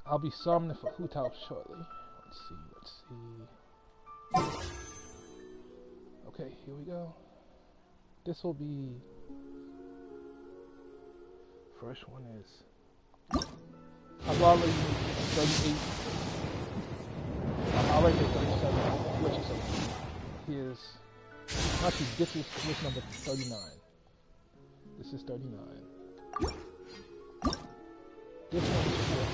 I'll be summoning for Hu Tao shortly. Let's see. Okay, here we go. This will be... First one is... I've already made 38. I already made 37 glitches, so here's... Actually, this is glitch number 39. This is 39. This one is 4.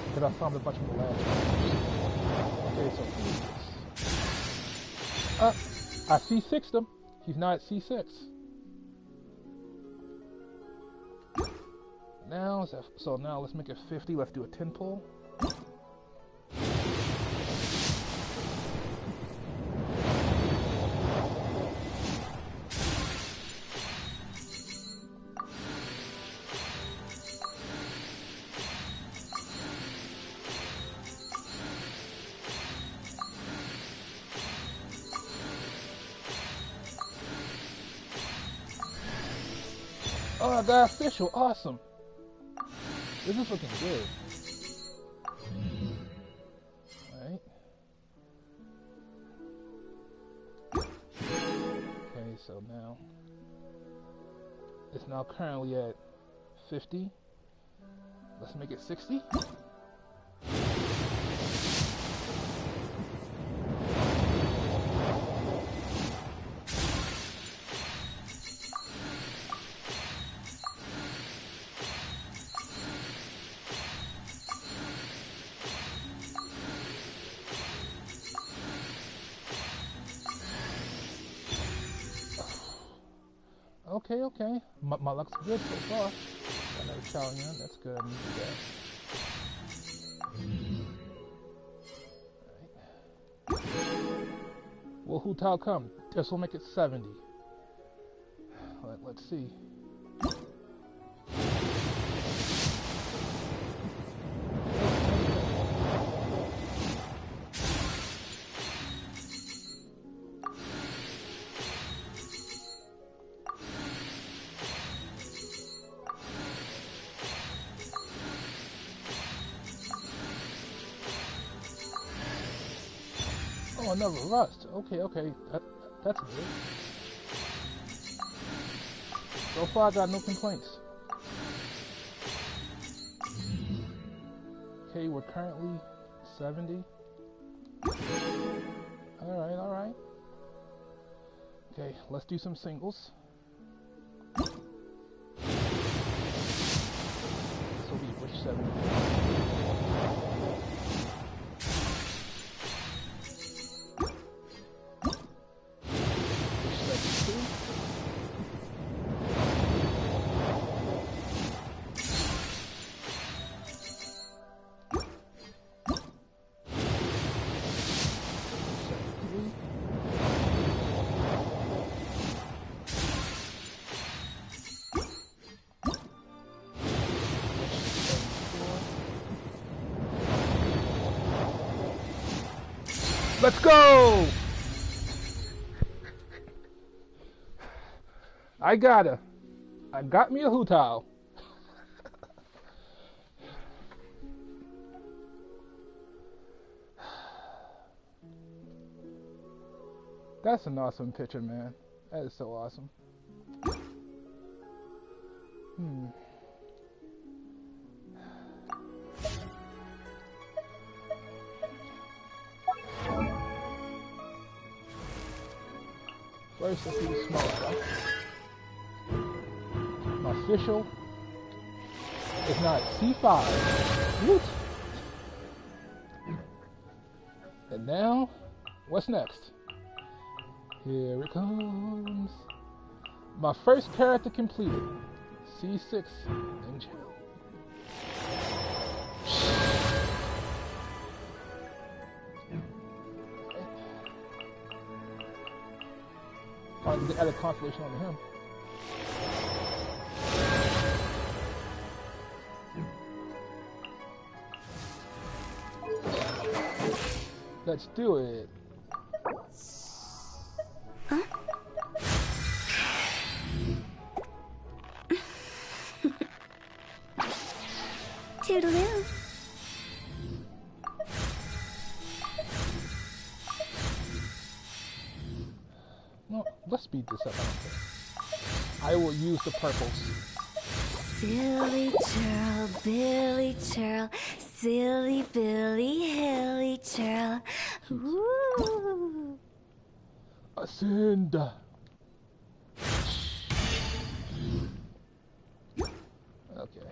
Because I found a bunch from the last one. Okay, so who is this? I C6'd him. He's not at C6. Now, so now let's make it 50. Let's do a 10 pull. Oh, I got official. Awesome. This is looking good. Alright. Okay, so now it's now currently at 50. Let's make it 60. Okay. My luck's good so far. Got another challenge in. That's good. I need to do that. Alright. Will Hu Tao come? This will make it 70. Let's see. Oh, another rust. Okay. That's good. So far, I got no complaints. Okay, we're currently 70. Alright. Okay, let's do some singles. This will be which 70? Let's go! I got me a Hu Tao. That's an awesome picture, man. That is so awesome. First, let's do the small stuff. My official is not C5. Whoop. And now, what's next? Here it comes. My first character completed. C6 in jail. Probably add a constellation on him. Let's do it. Huh? Toodaloo. Let's speed this up. I don't care. I will use the purples. Silly churl, Billy churl, silly Billy, hilly churl. Woo! Ascend. Okay.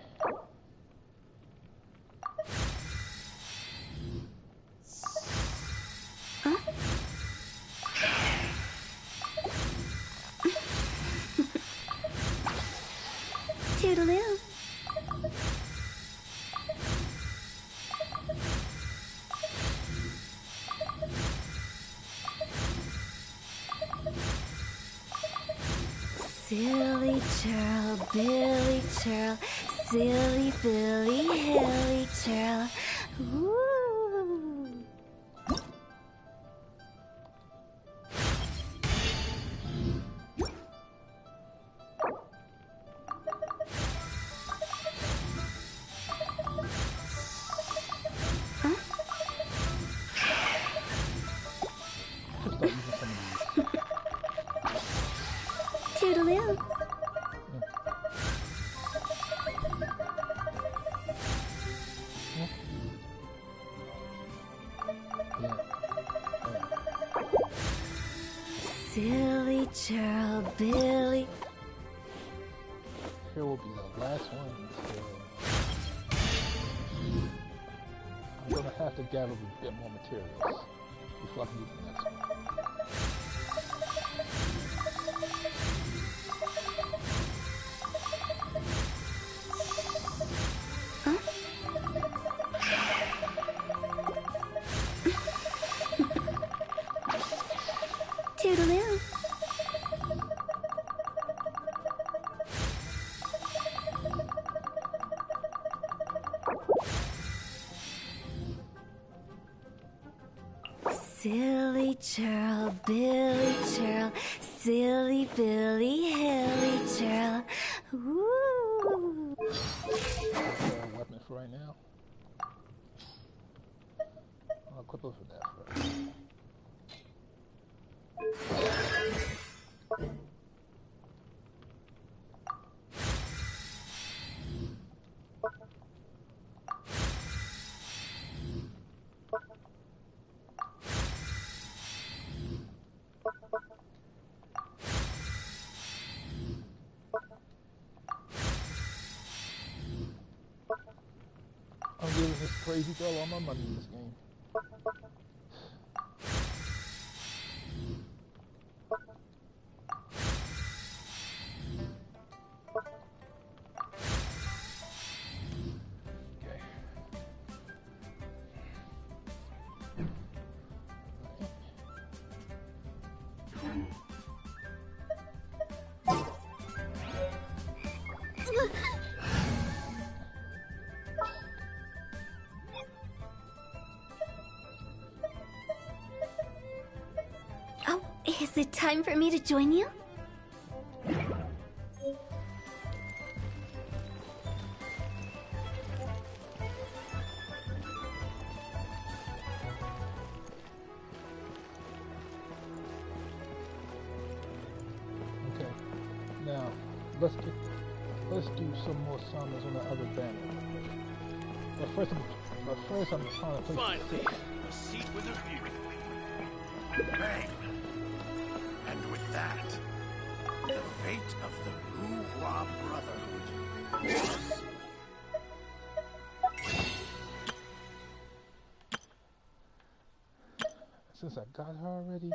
Huh? Toodaloo. Silly churl, Billy churl, silly Billy, hilly churl. Woo! Just start using some of these. Toodaloo. Silly churl, Billy. Here will be the last one. I'm gonna have to gather a bit more materials before I can do the next one. Toodaloo. Silly churl, Billy churl, silly Billy, hilly churl. Woo! Weapon for right now. I'll equip it for that first. I'm giving this crazy girl all my money in this game. Okay. Oh, is it time for me to join you? Okay. Now, let's do some more summons on the other banner. But first I'm trying to place Finally, a seat with a view. Bang! And with that, the fate of the Bourgeois Brotherhood was... Since I got her already.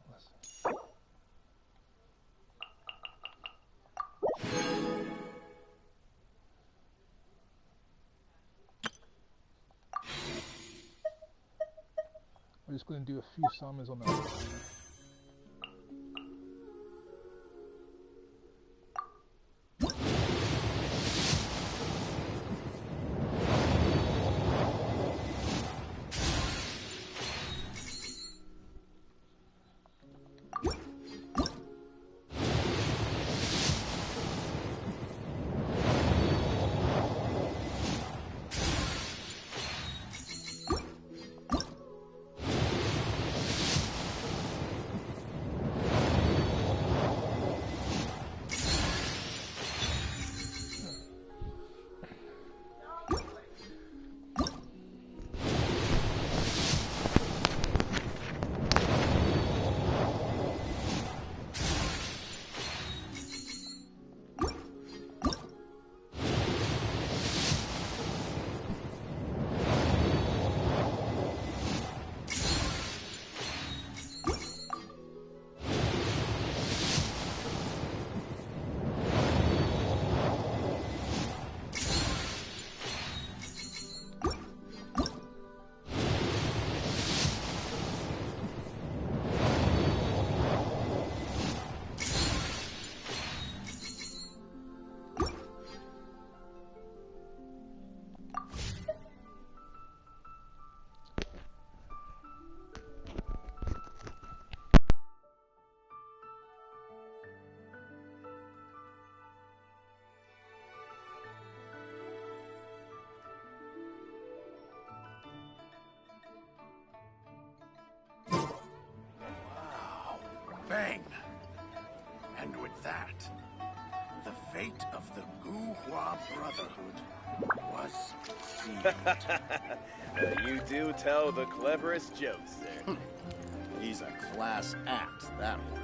Let's see. We're just going to do a few summons on the other banner. Bang! And with that, the fate of the Guhua Brotherhood was sealed. You do tell the cleverest jokes, sir. He's a class act, that one.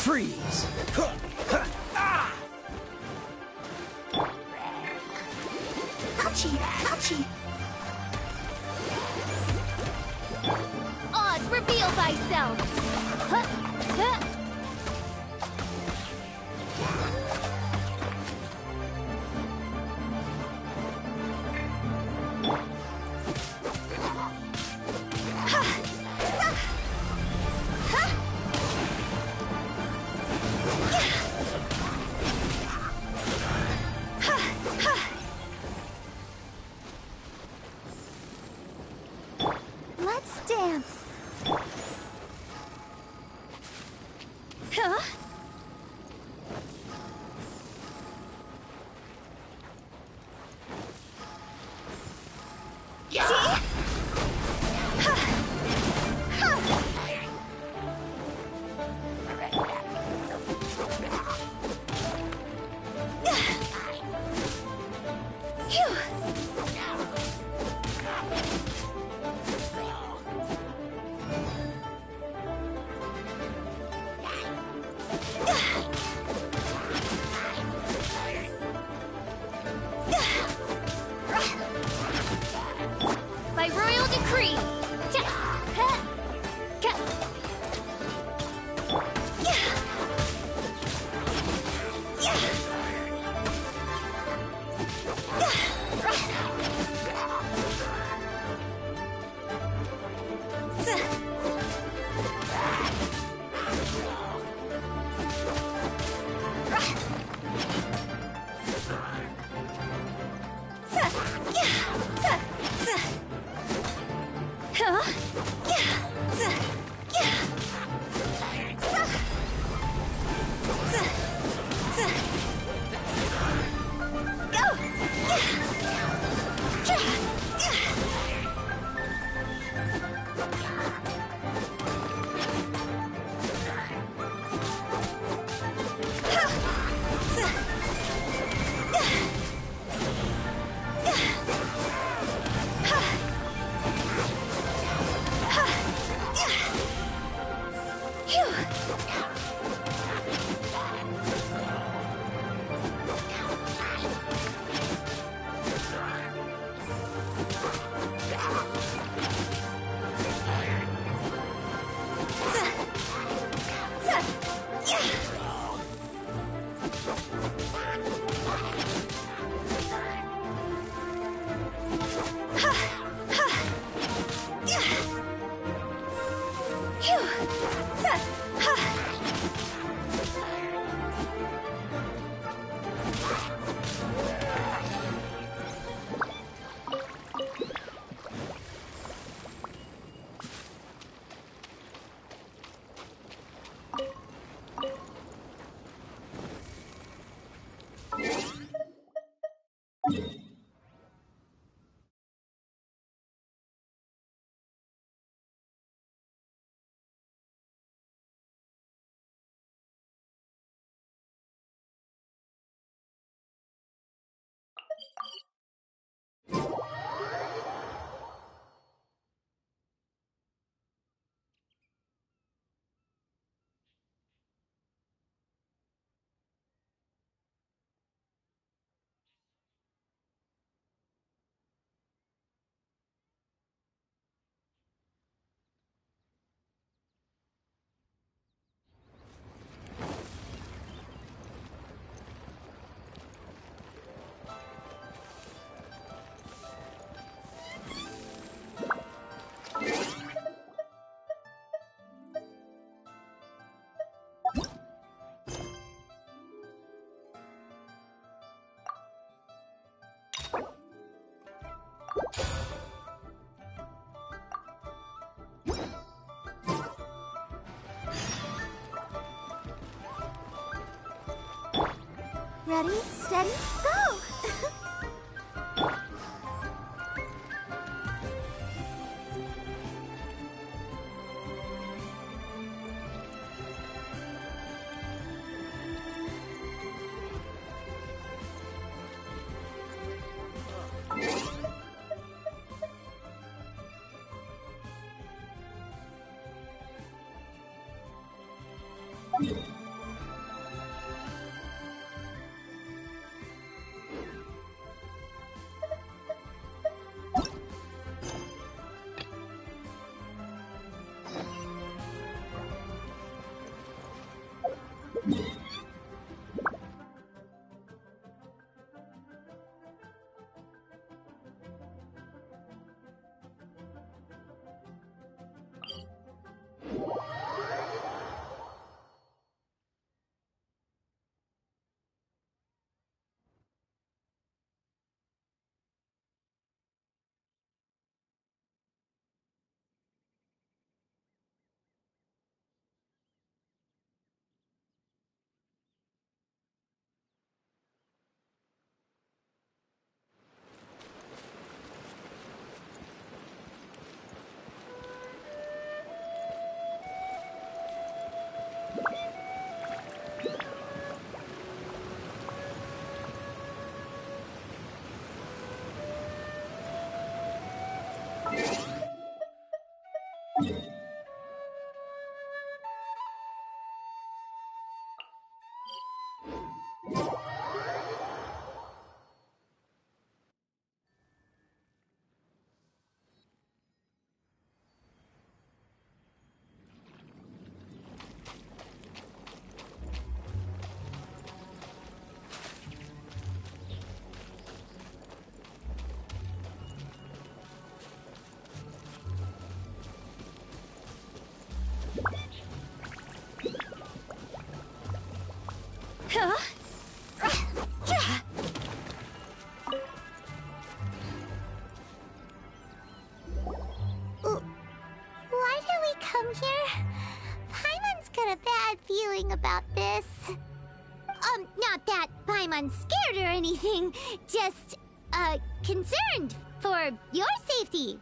Freeze! Hachi! Hachi! Oz, reveal thyself! Huh, huh. Ready, steady, go! Why did we come here? Paimon's got a bad feeling about this. Not that Paimon's scared or anything, just, concerned for your safety.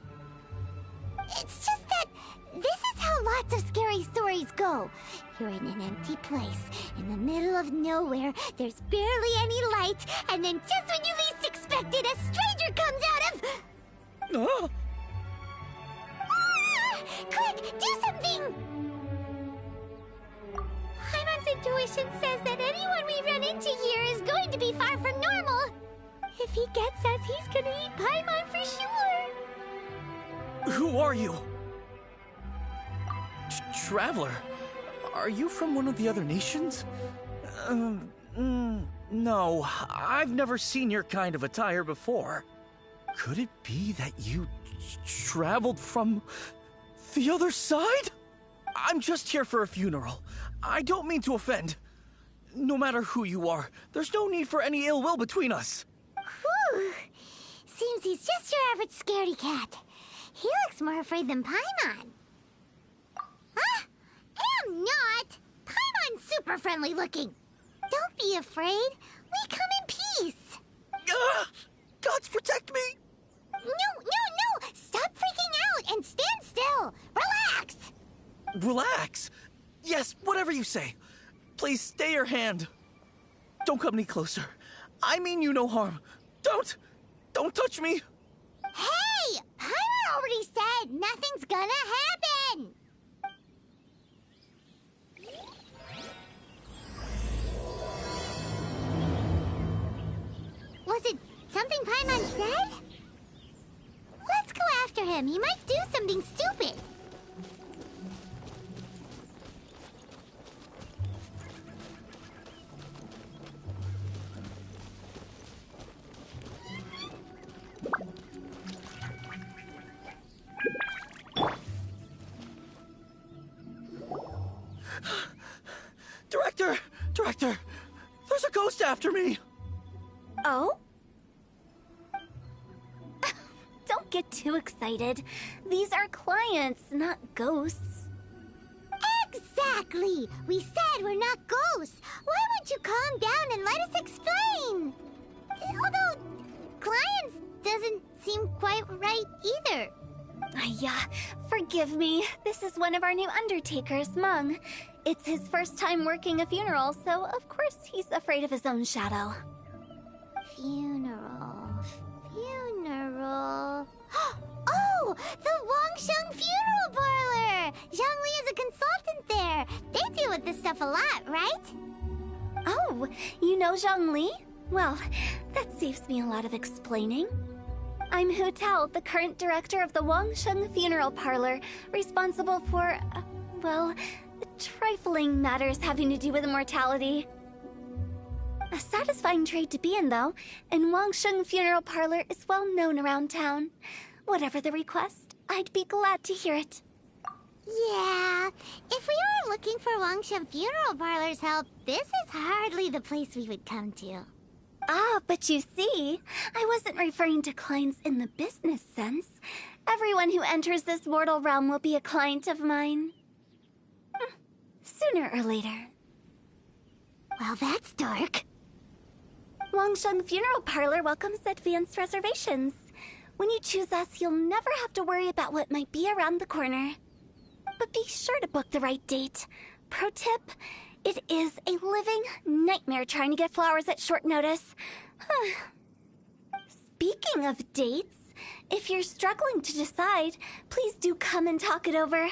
It's just that this is how lots of scary stories go. You're in an empty place, in the middle of nowhere, there's barely any light, and then just when you least expect it, a stranger comes out of... Oh! Quick, do something! Paimon's intuition says that anyone we run into here is going to be far from normal. If he gets us, he's gonna eat Paimon for sure. Who are you? Traveler? Are you from one of the other nations? No, I've never seen your kind of attire before. Could it be that you traveled from the other side? I'm just here for a funeral. I don't mean to offend. No matter who you are, there's no need for any ill will between us. Whew. Seems he's just your average scaredy cat. He looks more afraid than Paimon. Huh? I'm not! Paimon's super friendly looking. Don't be afraid. We come in peace. Gods protect me! No! Stop freaking out and stand still. Relax. Relax. Yes, whatever you say. Please stay your hand. Don't come any closer. I mean you no harm. Don't touch me. Hey! Paimon already said nothing's gonna happen. Was it something Paimon said? Let's go after him. He might do something stupid. Director, there's a ghost after me. Oh? Don't get too excited. These are clients, not ghosts. Exactly! We said we're not ghosts. Why won't you calm down and let us explain? Although, clients doesn't seem quite right either. Forgive me. This is one of our new undertakers, Mung. It's his first time working a funeral, so of course he's afraid of his own shadow. Funeral. Oh! The Wangsheng Funeral Parlor! Zhongli is a consultant there. They deal with this stuff a lot, right? Oh, you know Zhongli? Well, that saves me a lot of explaining. I'm Hu Tao, the current director of the Wangsheng Funeral Parlor, responsible for, trifling matters having to do with immortality. A satisfying trade to be in, though, and Wangsheng Funeral Parlor is well known around town. Whatever the request, I'd be glad to hear it. Yeah, if we were looking for Wangsheng Funeral Parlor's help, this is hardly the place we would come to. Ah, but you see, I wasn't referring to clients in the business sense. Everyone who enters this mortal realm will be a client of mine. Sooner or later. Well, that's dark. Wangsheng Funeral Parlor welcomes advanced reservations. When you choose us, you'll never have to worry about what might be around the corner. But be sure to book the right date. Pro tip, it is a living nightmare trying to get flowers at short notice. Speaking of dates, if you're struggling to decide, please do come and talk it over.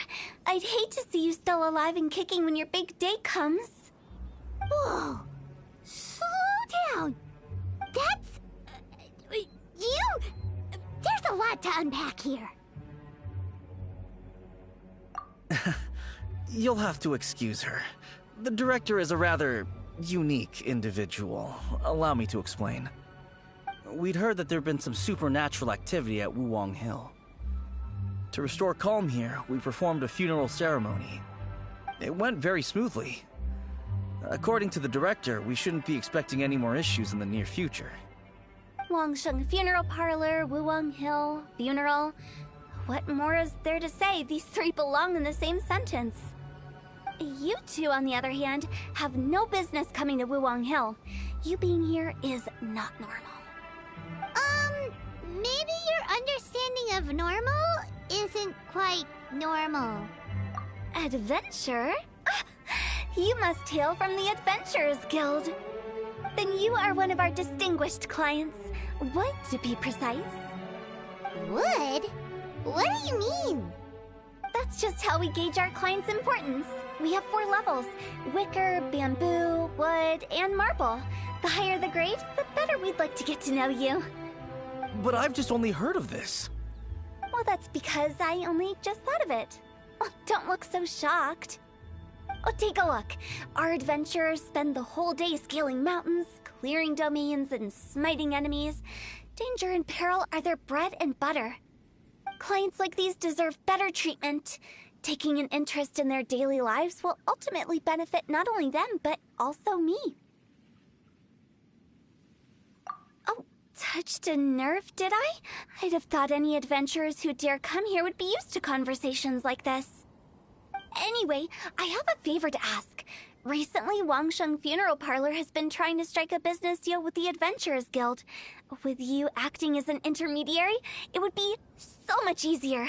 I'd hate to see you still alive and kicking when your big day comes. Whoa! Slow down! That's... There's a lot to unpack here. You'll have to excuse her. The director is a rather unique individual. Allow me to explain. We'd heard that there'd been some supernatural activity at Wuwang Hill. To restore calm here, we performed a funeral ceremony. It went very smoothly. According to the director, we shouldn't be expecting any more issues in the near future. Wangsheng Funeral Parlor, Wuwang Hill, funeral. What more is there to say? These three belong in the same sentence. You two, on the other hand, have no business coming to Wuwang Hill. You being here is not normal. Maybe your understanding of normal isn't quite normal. Adventure? You must hail from the Adventurers Guild. Then you are one of our distinguished clients. Wood, to be precise. Wood? What do you mean? That's just how we gauge our clients' importance. We have 4 levels: wicker, bamboo, wood, and marble. The higher the grade, the better we'd like to get to know you. But I've just only heard of this. Well, that's because I only just thought of it. Oh, don't look so shocked. Oh, take a look. Our adventurers spend the whole day scaling mountains, clearing domains, and smiting enemies. Danger and peril are their bread and butter. Clients like these deserve better treatment. Taking an interest in their daily lives will ultimately benefit not only them, but also me. Oh, touched a nerve, did I? I'd have thought any adventurers who dare come here would be used to conversations like this. Anyway, I have a favor to ask. Recently, Wangsheng Funeral Parlor has been trying to strike a business deal with the Adventurers Guild. With you acting as an intermediary, it would be so much easier.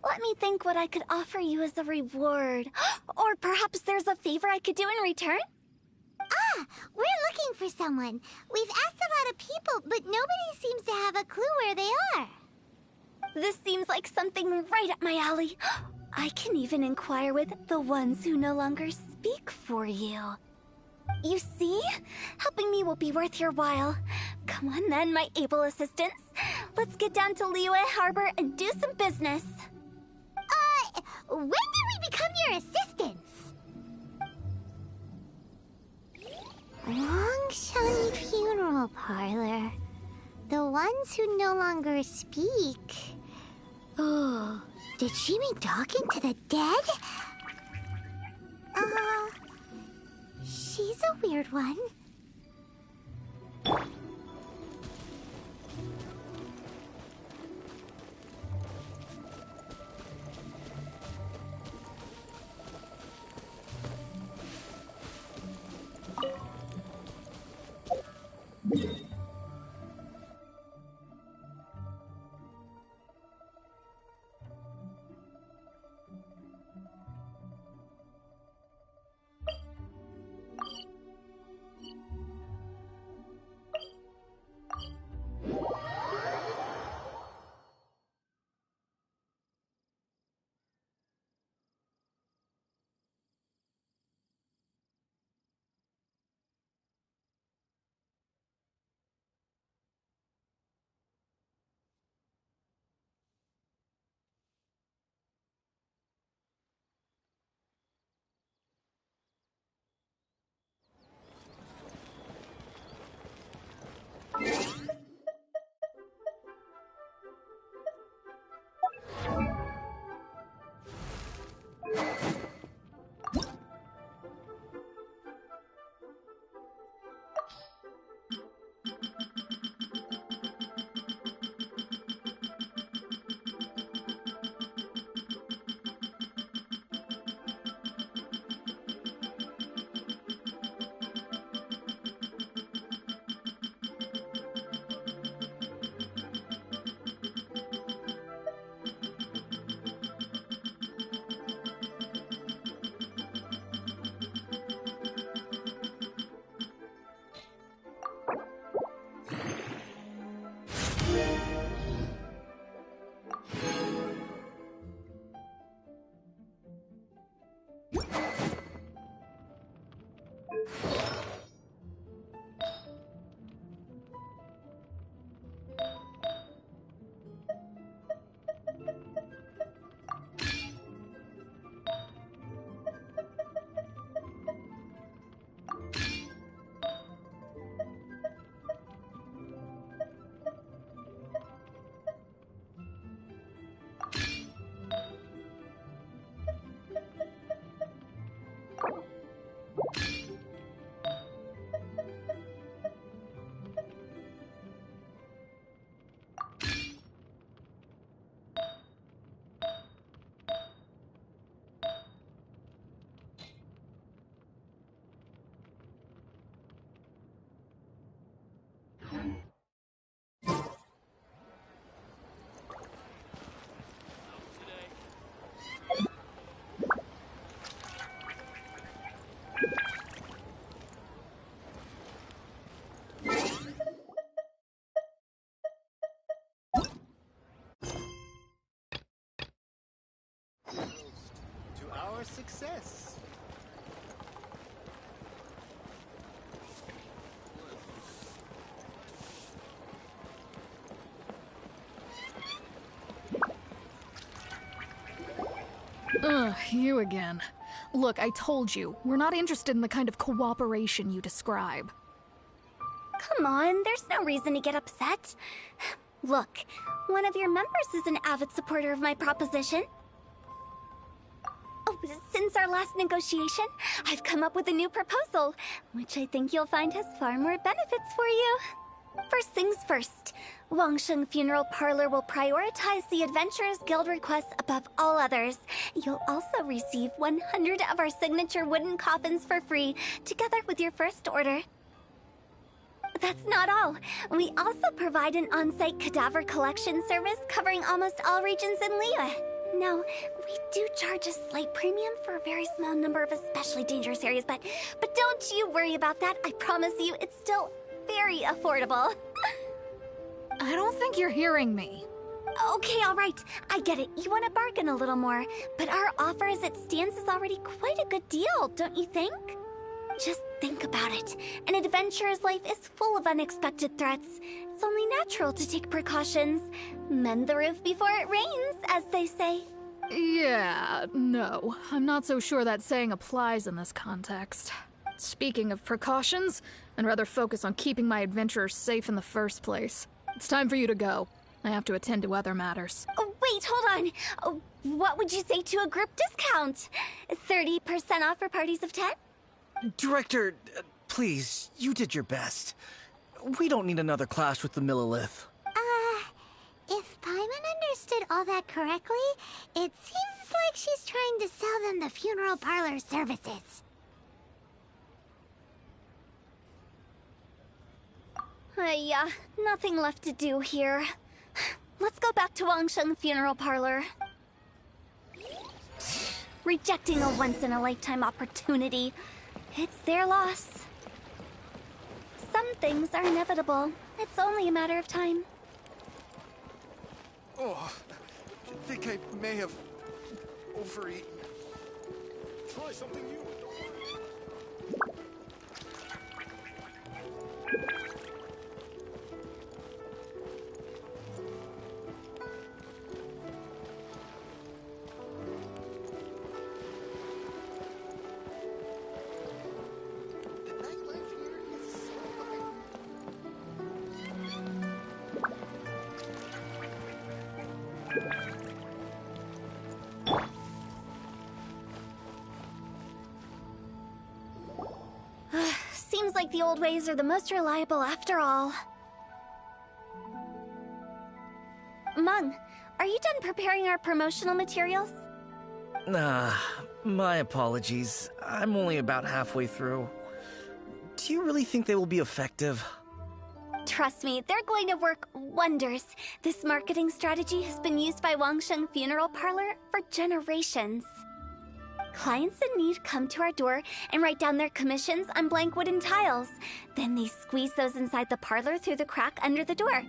Let me think what I could offer you as a reward. Or perhaps there's a favor I could do in return? Ah, we're looking for someone. We've asked a lot of people, but nobody seems to have a clue where they are. This seems like something right up my alley. I can even inquire with the ones who no longer speak for you. You see? Helping me will be worth your while. Come on then, my able assistants. Let's get down to Liyue Harbor and do some business. When did we become your assistants? Wangsheng Funeral Parlor. The ones who no longer speak. Oh, did she mean talking to the dead? She's a weird one. Our success. You again. Look, I told you, we're not interested in the kind of cooperation you describe. Come on, there's no reason to get upset. Look, one of your members is an avid supporter of my proposition. Oh, since our last negotiation, I've come up with a new proposal, which I think you'll find has far more benefits for you. First things first, Wangsheng Funeral Parlor will prioritize the Adventurers Guild requests above all others. You'll also receive 100 of our signature wooden coffins for free, together with your first order. That's not all. We also provide an on-site cadaver collection service covering almost all regions in Liyue. Now, we do charge a slight premium for a very small number of especially dangerous areas, but don't you worry about that. I promise you, it's still very affordable. I don't think you're hearing me. Okay, all right. I get it. You want to bargain a little more, but our offer as it stands is already quite a good deal, don't you think? Just think about it. An adventurer's life is full of unexpected threats. It's only natural to take precautions. Mend the roof before it rains, as they say. Yeah, no. I'm not so sure that saying applies in this context. Speaking of precautions, I'd rather focus on keeping my adventurers safe in the first place. It's time for you to go. I have to attend to other matters. Oh, wait, hold on. Oh, what would you say to a group discount? 30% off for parties of 10? Director, please, you did your best. We don't need another clash with the Millilith. If Paimon understood all that correctly, it seems like she's trying to sell them the funeral parlor services. Nothing left to do here. Let's go back to Wangsheng Funeral Parlor. Rejecting a once-in-a-lifetime opportunity. It's their loss. Some things are inevitable. It's only a matter of time. Oh, I think I may have overeaten. Try something new. Seems like the old ways are the most reliable after all. Mung, are you done preparing our promotional materials? My apologies. I'm only about halfway through. Do you really think they will be effective? Trust me, they're going to work wonders. This marketing strategy has been used by Wangsheng Funeral Parlor for generations. Clients in need come to our door and write down their commissions on blank wooden tiles. Then they squeeze those inside the parlor through the crack under the door.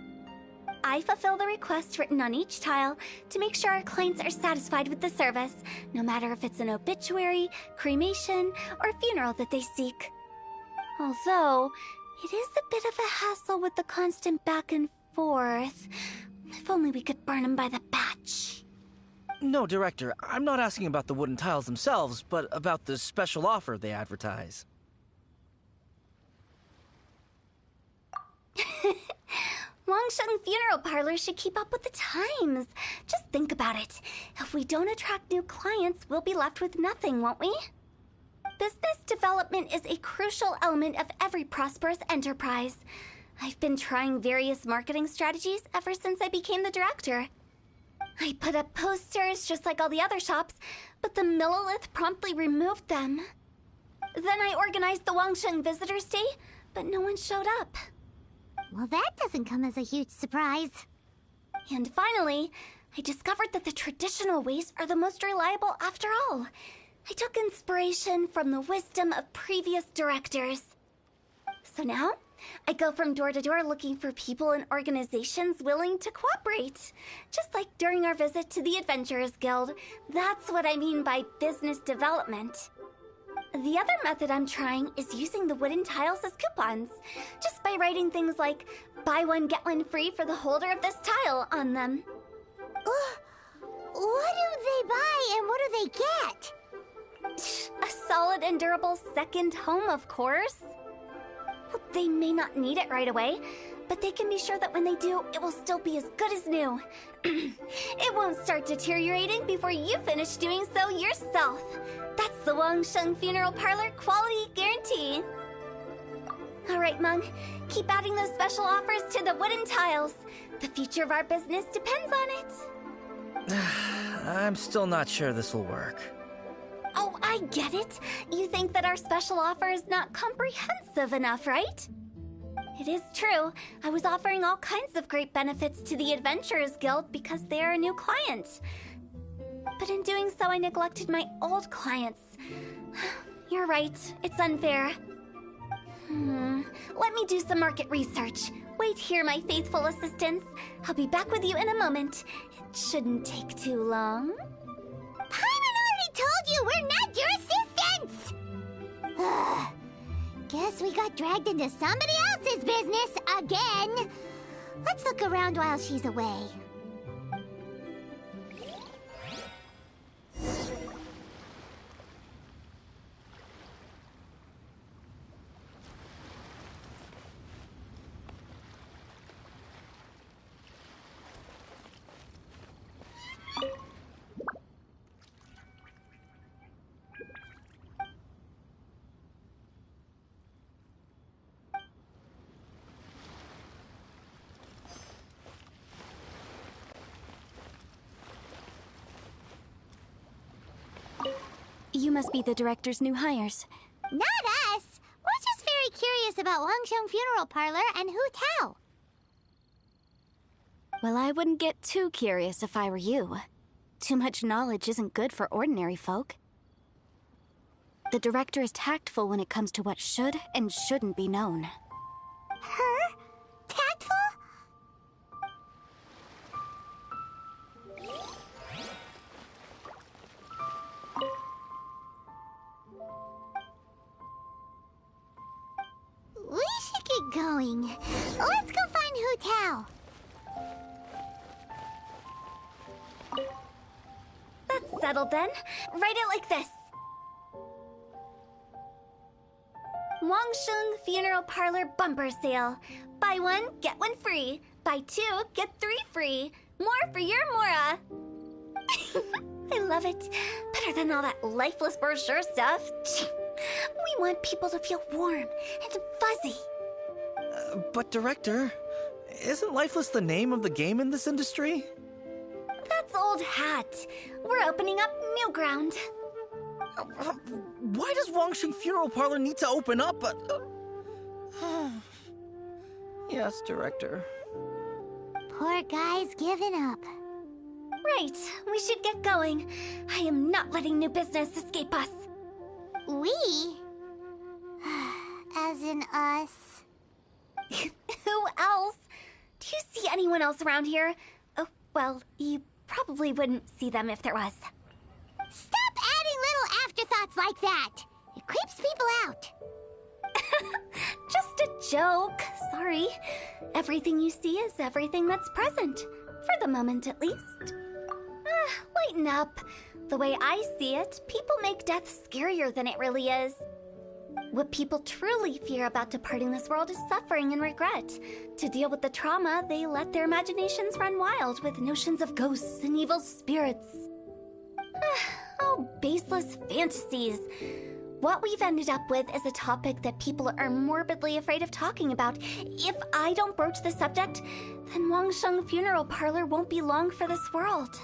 I fulfill the request written on each tile to make sure our clients are satisfied with the service, no matter if it's an obituary, cremation, or funeral that they seek. Although, it is a bit of a hassle with the constant back and forth. If only we could burn them by the batch. No, Director, I'm not asking about the wooden tiles themselves, but about the special offer they advertise. Wangsheng Funeral Parlor should keep up with the times. Just think about it. If we don't attract new clients, we'll be left with nothing, won't we? Business development is a crucial element of every prosperous enterprise. I've been trying various marketing strategies ever since I became the director. I put up posters just like all the other shops, but the Millilith promptly removed them. Then I organized the Wangsheng Visitors Day, but no one showed up. Well, that doesn't come as a huge surprise. And finally, I discovered that the traditional ways are the most reliable after all. I took inspiration from the wisdom of previous directors. So now, I go from door to door looking for people and organizations willing to cooperate. Just like during our visit to the Adventurers Guild. That's what I mean by business development. The other method I'm trying is using the wooden tiles as coupons. Just by writing things like, buy one get one free for the holder of this tile on them. What do they buy and what do they get? A solid and durable second home, of course. Well, they may not need it right away, but they can be sure that when they do, it will still be as good as new. It won't start deteriorating before you finish doing so yourself. That's the Wangsheng Funeral Parlor quality guarantee. Alright, Meng. Keep adding those special offers to the wooden tiles. The future of our business depends on it. I'm still not sure this will work. Oh, I get it. You think that our special offer is not comprehensive enough, right? It is true. I was offering all kinds of great benefits to the Adventurers Guild because they are a new client. But in doing so, I neglected my old clients. You're right. It's unfair. Let me do some market research. Wait here, my faithful assistants. I'll be back with you in a moment. It shouldn't take too long. Paimon already told you we're not your assistants! Guess we got dragged into somebody else's business again. Let's look around while she's away. You must be the director's new hires. Not us! We're just very curious about Wangsheng Funeral Parlor and Hu Tao. Well, I wouldn't get too curious if I were you. Too much knowledge isn't good for ordinary folk. The director is tactful when it comes to what should and shouldn't be known. Her? Tactful? We should get going. Let's go find Hu Tao. That's settled then. Write it like this. Wangsheng Funeral Parlor Bumper Sale. Buy one, get one free. Buy two, get three free. More for your Mora. I love it. Better than all that lifeless brochure stuff. We want people to feel warm and fuzzy. But Director, isn't Lifeless the name of the game in this industry? That's old hat. We're opening up new ground. Why does Wangsheng Funeral Parlor need to open up? Yes, Director. Poor guy's given up. Right, we should get going. I am not letting new business escape us. We? As in us. Who else? Do you see anyone else around here? Oh, well, you probably wouldn't see them if there was. Stop adding little afterthoughts like that! It creeps people out. Just a joke. Sorry. Everything you see is everything that's present. For the moment, at least. Lighten up. The way I see it, people make death scarier than it really is. What people truly fear about departing this world is suffering and regret. To deal with the trauma, they let their imaginations run wild with notions of ghosts and evil spirits. Oh, baseless fantasies. What we've ended up with is a topic that people are morbidly afraid of talking about. If I don't broach the subject, then Wangsheng Funeral Parlor won't be long for this world.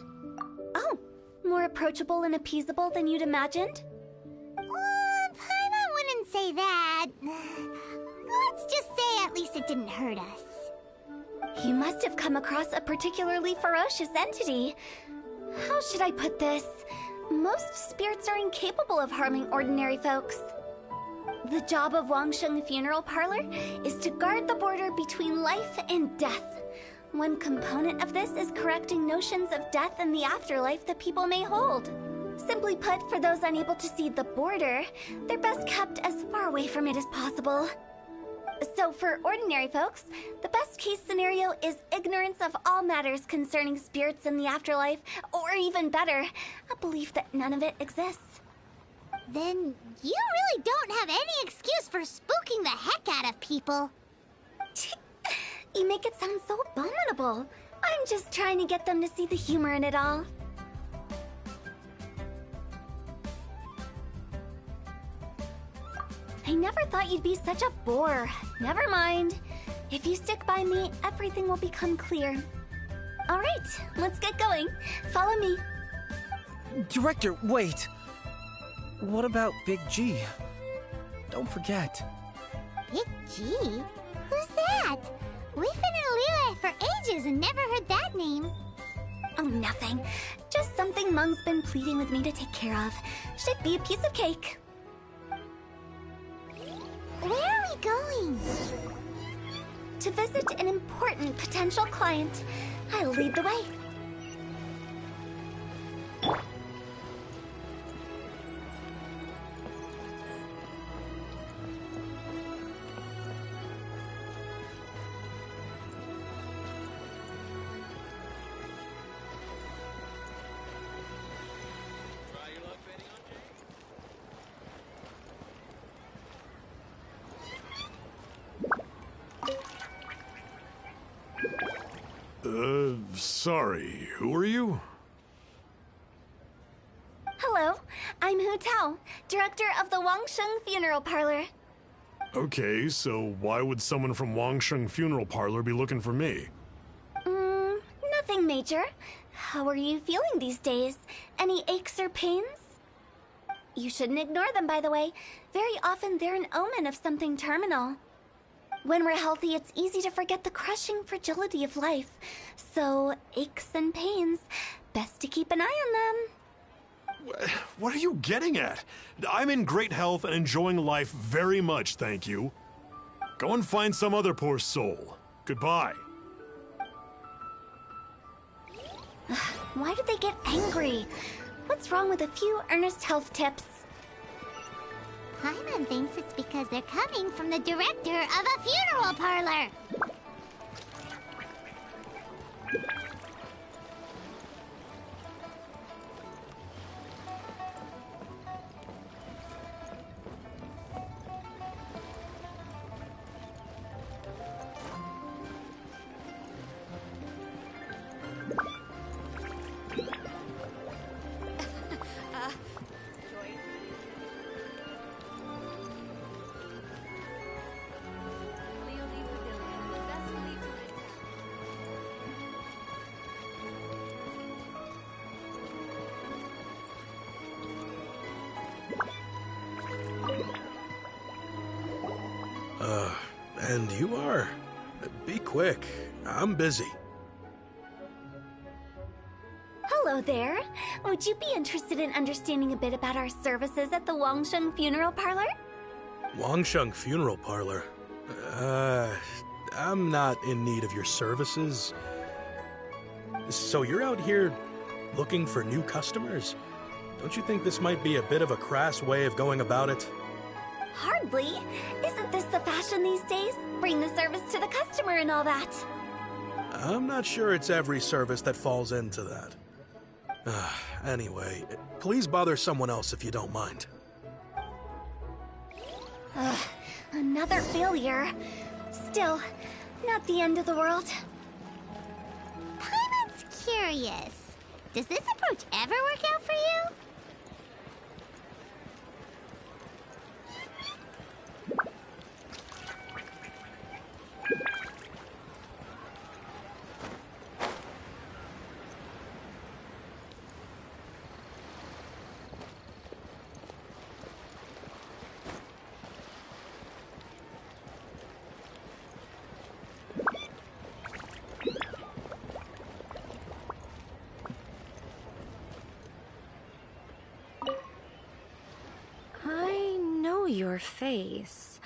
Oh, more approachable and appeasable than you'd imagined? Paimon wouldn't say that. Let's just say at least it didn't hurt us. You must have come across a particularly ferocious entity. How should I put this? Most spirits are incapable of harming ordinary folks. The job of Wangsheng Funeral Parlor is to guard the border between life and death. One component of this is correcting notions of death and the afterlife that people may hold. Simply put, for those unable to see the border, they're best kept as far away from it as possible. So for ordinary folks, the best case scenario is ignorance of all matters concerning spirits in the afterlife, or even better, a belief that none of it exists. Then you really don't have any excuse for spooking the heck out of people. You make it sound so abominable. I'm just trying to get them to see the humor in it all. I never thought you'd be such a bore. Never mind. If you stick by me, everything will become clear. All right, let's get going. Follow me. Director, wait! What about Big G? Don't forget. Big G? Who's that? We've been in Liyue for ages and never heard that name. Oh, nothing. Just something Mung's been pleading with me to take care of. Should be a piece of cake. Where are we going? To visit an important potential client. I'll lead the way. Sorry, who are you? Hello, I'm Hu Tao, director of the Wangsheng Funeral Parlor. Okay, so why would someone from Wangsheng Funeral Parlor be looking for me? Nothing major. How are you feeling these days? Any aches or pains? You shouldn't ignore them, by the way. Very often they're an omen of something terminal. When we're healthy, it's easy to forget the crushing fragility of life. So, aches and pains, best to keep an eye on them. What are you getting at? I'm in great health and enjoying life very much, thank you. Go and find some other poor soul. Goodbye. Why do they get angry? What's wrong with a few earnest health tips? Paimon thinks it's because they're coming from the director of a funeral parlor. And you are? Be quick. I'm busy. Hello there. Would you be interested in understanding a bit about our services at the Wangsheng Funeral Parlor? Wangsheng Funeral Parlor? I'm not in need of your services. So you're out here looking for new customers? Don't you think this might be a bit of a crass way of going about it? Hardly. Isn't this the fashion these days? Bring the service to the customer and all that. I'm not sure it's every service that falls into that. Anyway, please bother someone else if you don't mind. Another failure. Still, not the end of the world. Paimon's curious. Does this approach ever work out for you? Your face.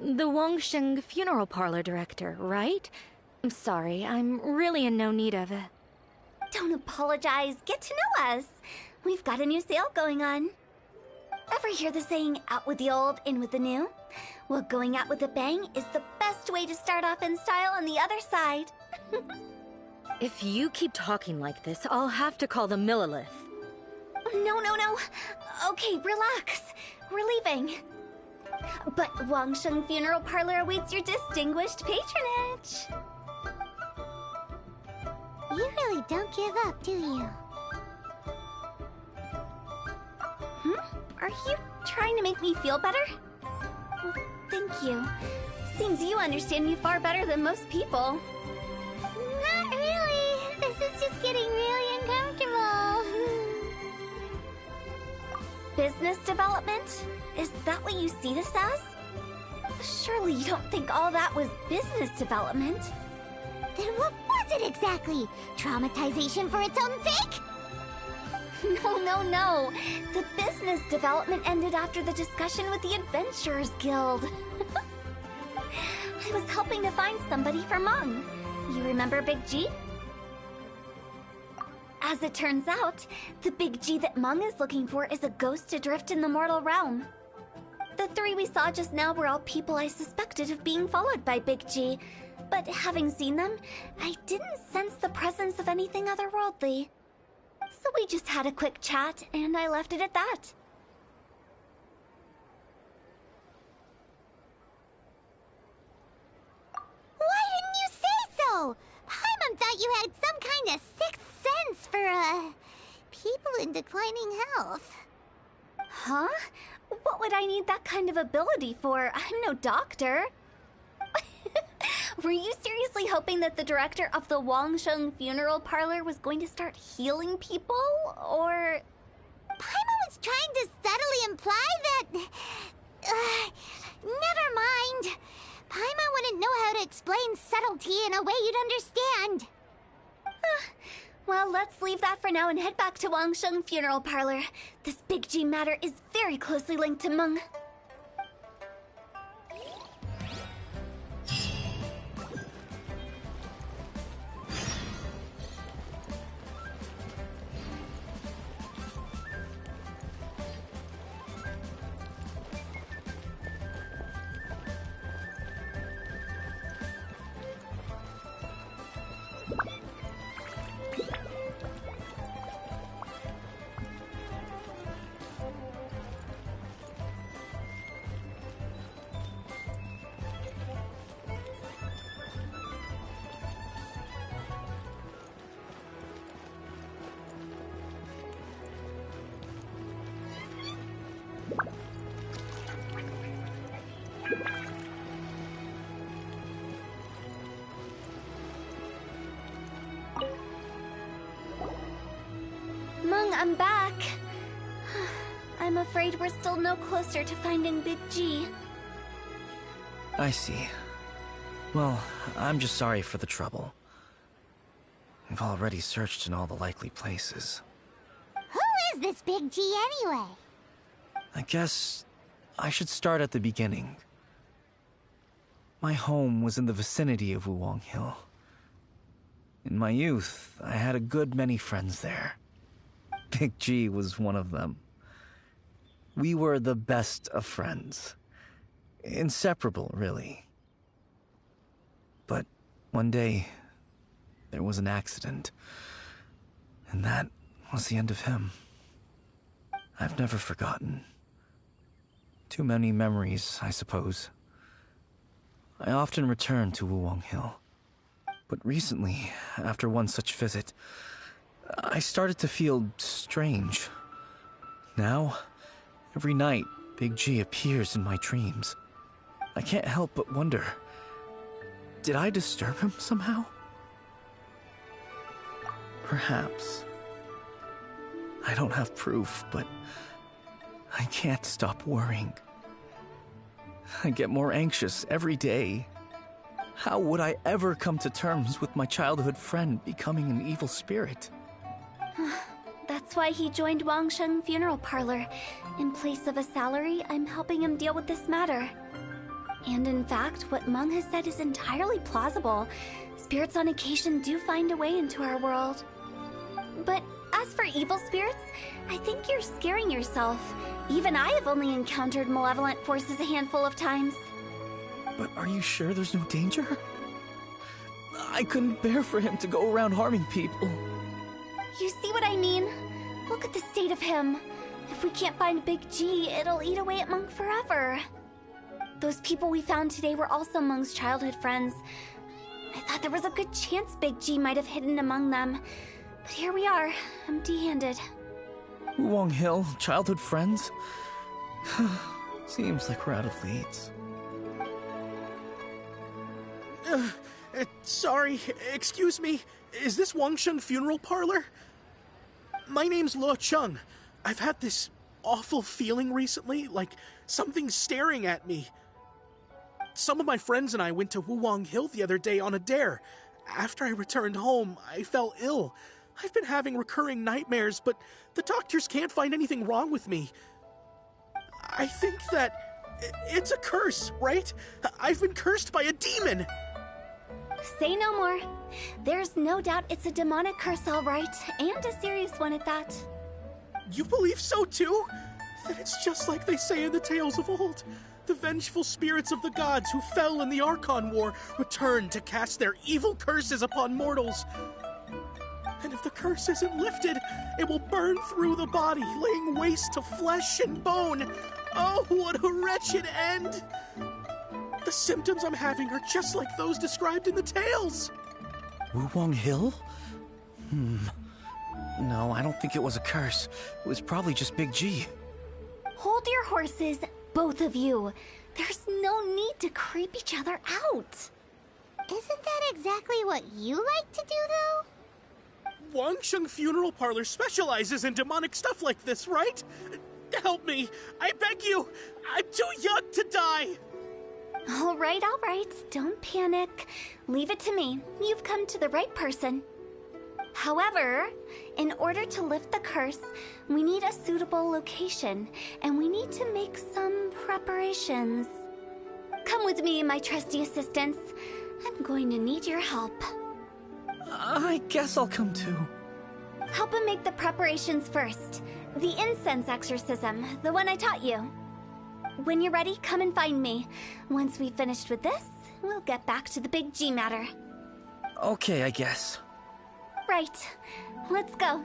The Wangsheng Funeral Parlor director, right? I'm sorry, I'm really in no need of it. Don't apologize. Get to know us. We've got a new sale going on. Ever hear the saying, out with the old, in with the new? Well, going out with a bang is the best way to start off in style on the other side. If you keep talking like this, I'll have to call the Millilith. No. Okay, relax. We're leaving. But Wangsheng Funeral Parlor awaits your distinguished patronage. You really don't give up, do you? Are you trying to make me feel better? Well, thank you. Seems you understand me far better than most people. Not really. This is just getting really uncomfortable. Business development? Is that what you see this as? Surely you don't think all that was business development? Then what was it exactly? Traumatization for its own sake? No. The business development ended after the discussion with the Adventurers Guild. I was helping to find somebody for Meng. You remember Big G? As it turns out, the Big G that Meng is looking for is a ghost adrift in the mortal realm. The three we saw just now were all people I suspected of being followed by Big G, but having seen them, I didn't sense the presence of anything otherworldly. So we just had a quick chat, and I left it at that. Why didn't you say so? Paimon thought you had some kind of sixth sense for, people in declining health. Huh? What would I need that kind of ability for? I'm no doctor. Were you seriously hoping that the director of the Wangsheng Funeral Parlor was going to start healing people, or...? Paimon was trying to subtly imply that... never mind. Paimon wouldn't know how to explain subtlety in a way you'd understand. Well, let's leave that for now and head back to Wangsheng Funeral Parlor. This Big G matter is very closely linked to Meng. Meng, I'm back. I'm afraid we're still no closer to finding Big G. I see. Well, I'm just sorry for the trouble. We've already searched in all the likely places. Who is this Big G anyway? I guess I should start at the beginning. My home was in the vicinity of Wuwang Hill. In my youth, I had a good many friends there. Big G was one of them. We were the best of friends. Inseparable, really. But one day, there was an accident. And that was the end of him. I've never forgotten. Too many memories, I suppose. I often return to Wuwang Hill. But recently, after one such visit, I started to feel strange. Now, every night, Big G appears in my dreams. I can't help but wonder, did I disturb him somehow? Perhaps. I don't have proof, but I can't stop worrying. I get more anxious every day. How would I ever come to terms with my childhood friend becoming an evil spirit? That's why he joined Wangsheng Funeral Parlor. In place of a salary, I'm helping him deal with this matter. And in fact, what Meng has said is entirely plausible. Spirits on occasion do find a way into our world. But as for evil spirits, I think you're scaring yourself. Even I have only encountered malevolent forces a handful of times. But are you sure there's no danger? I couldn't bear for him to go around harming people. You see what I mean? Look at the state of him. If we can't find Big G, it'll eat away at Meng forever. Those people we found today were also Meng's childhood friends. I thought there was a good chance Big G might have hidden among them. But here we are, empty-handed. Wuwang Hill, childhood friends? Seems like we're out of leads. Sorry, excuse me. Is this Wangsheng Funeral Parlor? My name's Luo Chung. I've had this awful feeling recently, like something's staring at me. Some of my friends and I went to Wuwang Hill the other day on a dare. After I returned home, I fell ill. I've been having recurring nightmares, but the doctors can't find anything wrong with me. I think that it's a curse, right? I've been cursed by a demon. Say no more. There's no doubt it's a demonic curse, all right, and a serious one at that. You believe so too? Then it's just like they say in the tales of old. The vengeful spirits of the gods who fell in the Archon War return to cast their evil curses upon mortals. And if the curse isn't lifted, it will burn through the body, laying waste to flesh and bone. Oh, what a wretched end! The symptoms I'm having are just like those described in the tales. Wuwang Hill? No, I don't think it was a curse. It was probably just Big G. Hold your horses, both of you. There's no need to creep each other out. Isn't that exactly what you like to do, though? Wangsheng Funeral Parlor specializes in demonic stuff like this, right? Help me, I beg you. I'm too young to die. All right, don't panic. Leave it to me. You've come to the right person. However, in order to lift the curse, we need a suitable location, and we need to make some preparations. Come with me, my trusty assistants. I'm going to need your help. I guess I'll come too. Help him make the preparations first. The incense exorcism, the one I taught you. When you're ready, come and find me. Once we've finished with this, we'll get back to the Big G matter. Okay, I guess. Right. Let's go.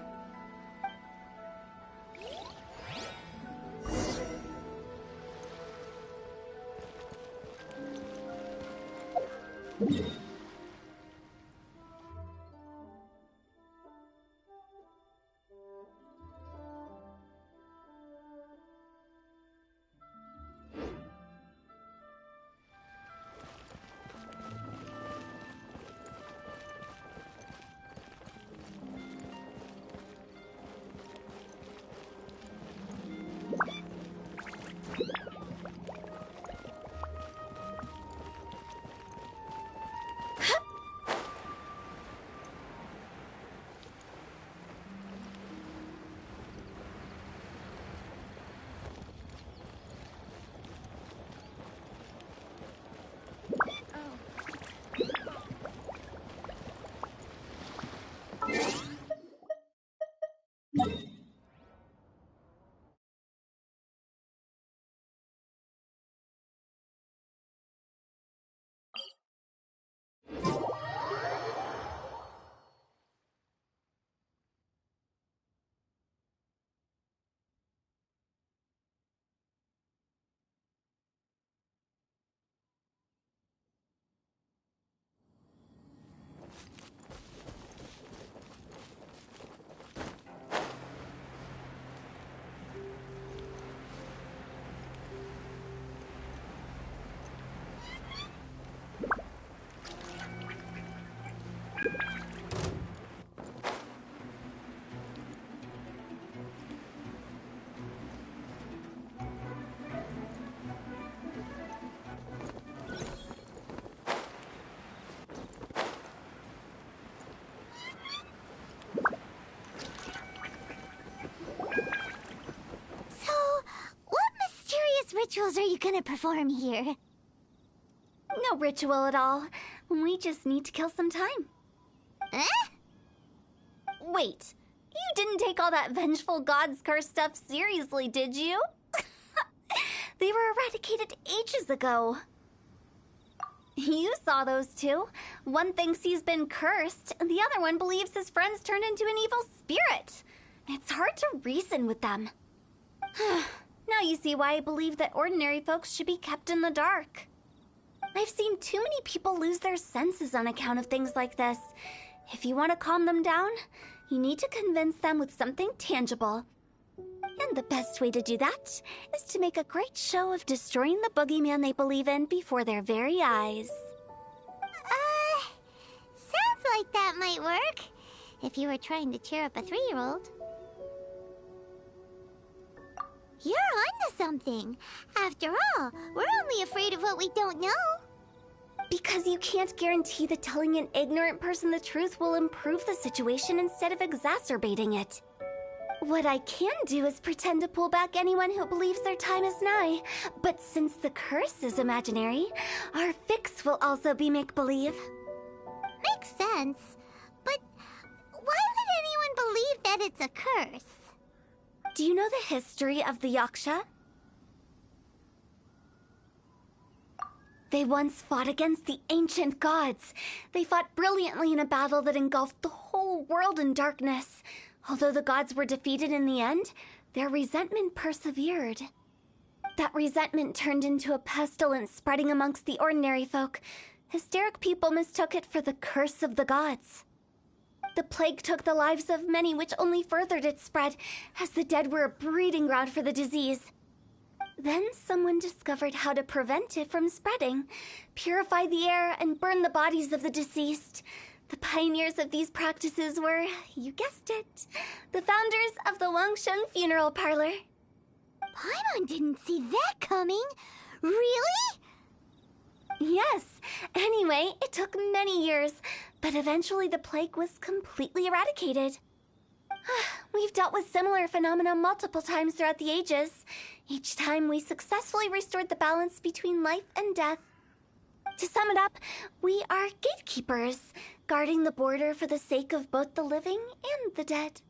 Rituals are you gonna perform here? No ritual at all. We just need to kill some time. Eh? Wait, you didn't take all that vengeful God's curse stuff seriously, did you? They were eradicated ages ago. You saw those two. One thinks he's been cursed, and the other one believes his friends turned into an evil spirit. It's hard to reason with them. Now you see why I believe that ordinary folks should be kept in the dark. I've seen too many people lose their senses on account of things like this. If you want to calm them down, you need to convince them with something tangible. And the best way to do that is to make a great show of destroying the boogeyman they believe in before their very eyes. Sounds like that might work. If you were trying to cheer up a 3-year-old. You're onto something. After all, we're only afraid of what we don't know. Because you can't guarantee that telling an ignorant person the truth will improve the situation instead of exacerbating it. What I can do is pretend to pull back anyone who believes their time is nigh. But since the curse is imaginary, our fix will also be make-believe. Makes sense. But why would anyone believe that it's a curse? Do you know the history of the Yaksha? They once fought against the ancient gods. They fought brilliantly in a battle that engulfed the whole world in darkness. Although the gods were defeated in the end, their resentment persevered. That resentment turned into a pestilence spreading amongst the ordinary folk. Hysteric people mistook it for the curse of the gods. The plague took the lives of many, which only furthered its spread, as the dead were a breeding ground for the disease. Then someone discovered how to prevent it from spreading, purify the air, and burn the bodies of the deceased. The pioneers of these practices were, you guessed it, the founders of the Wangsheng Funeral Parlor. Paimon didn't see that coming. Really? Yes. Anyway, it took many years, but eventually the plague was completely eradicated. We've dealt with similar phenomena multiple times throughout the ages. Each time we successfully restored the balance between life and death. To sum it up, we are gatekeepers, guarding the border for the sake of both the living and the dead.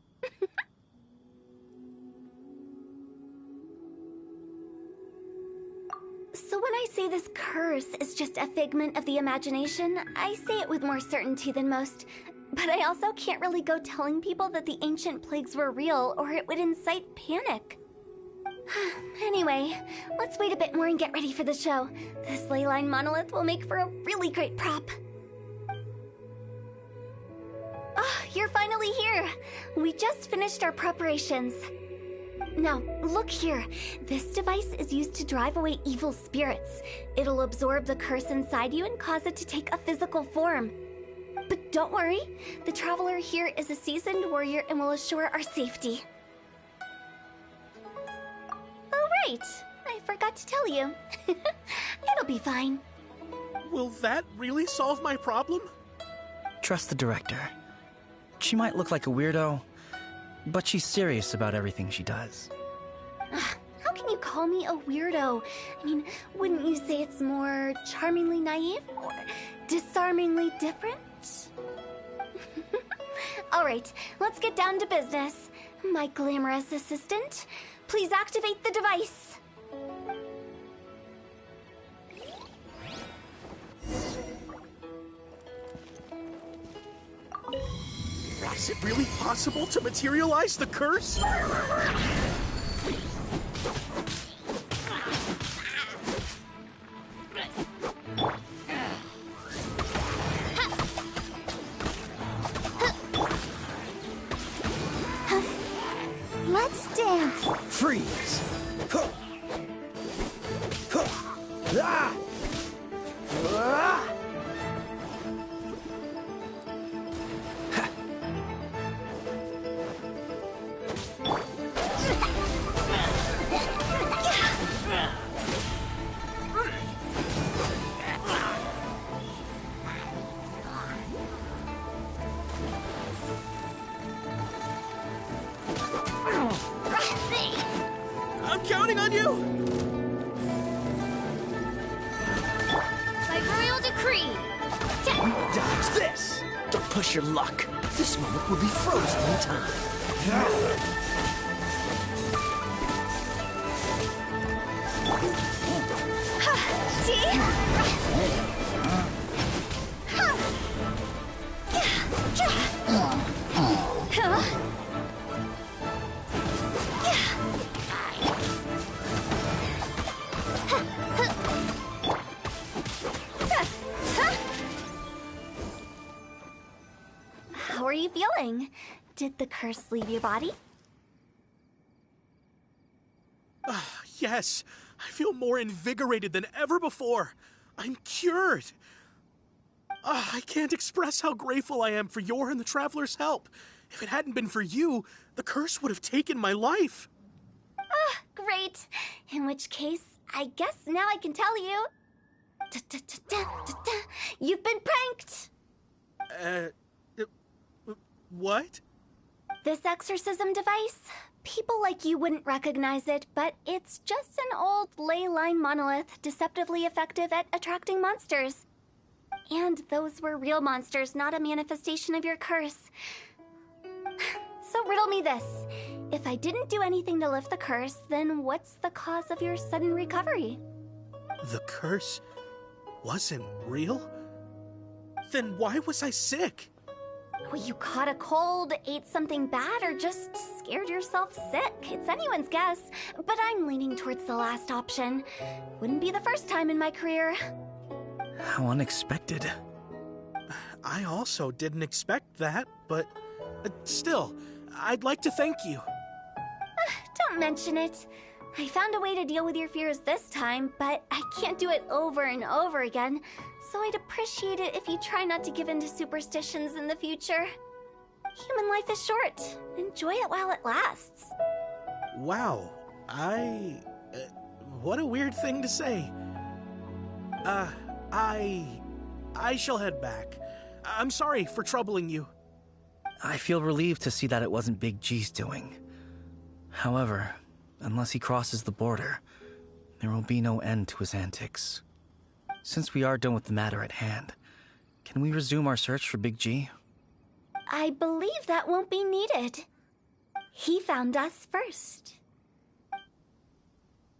So when I say this curse is just a figment of the imagination, I say it with more certainty than most. But I also can't really go telling people that the ancient plagues were real, or it would incite panic. Anyway, let's wait a bit more and get ready for the show. This leyline monolith will make for a really great prop. Oh, you're finally here! We just finished our preparations. Now, look here. This device is used to drive away evil spirits. It'll absorb the curse inside you and cause it to take a physical form. But don't worry, the traveler here is a seasoned warrior and will assure our safety. Oh, right. I forgot to tell you. It'll be fine. Will that really solve my problem? Trust the director. She might look like a weirdo, but she's serious about everything she does. How can you call me a weirdo? I mean, wouldn't you say it's more charmingly naive or disarmingly different? All right, let's get down to business. My glamorous assistant, please activate the device. Is it really possible to materialize the curse? Let's dance. Freeze! Ah! Ah! I'm counting on you! By royal decree. Dodge this! Don't push your luck. This moment will be frozen in time. feeling? Did the curse leave your body? Yes, I feel more invigorated than ever before. I'm cured. I can't express how grateful I am for your and the Traveler's help. If it hadn't been for you, the curse would have taken my life. Great. In which case, I guess now I can tell you. You've been pranked! What? This exorcism device? People like you wouldn't recognize it, but it's just an old ley line monolith deceptively effective at attracting monsters. And those were real monsters, not a manifestation of your curse. So riddle me this. If I didn't do anything to lift the curse, then what's the cause of your sudden recovery? The curse wasn't real? Then why was I sick? Well, you caught a cold, ate something bad, or just scared yourself sick. It's anyone's guess, but I'm leaning towards the last option. Wouldn't be the first time in my career. How unexpected. I also didn't expect that, but still, I'd like to thank you. Don't mention it. I found a way to deal with your fears this time, but I can't do it over and over again, so I'd appreciate it if you try not to give in to superstitions in the future. Human life is short. Enjoy it while it lasts. Wow, what a weird thing to say. I shall head back. I'm sorry for troubling you. I feel relieved to see that it wasn't Big G's doing. However, unless he crosses the border, there will be no end to his antics. Since we are done with the matter at hand, can we resume our search for Big G? I believe that won't be needed. He found us first.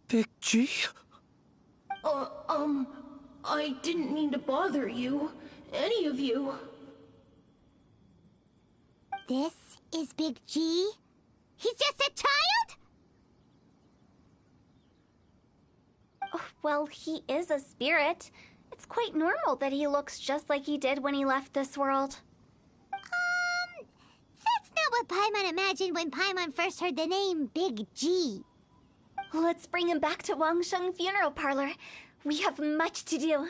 Big G? I didn't mean to bother you. Any of you. This is Big G? He's just a child? Oh, well, he is a spirit. It's quite normal that he looks just like he did when he left this world. That's not what Paimon imagined when Paimon first heard the name Big G. Let's bring him back to Wangsheng Funeral Parlor. We have much to do.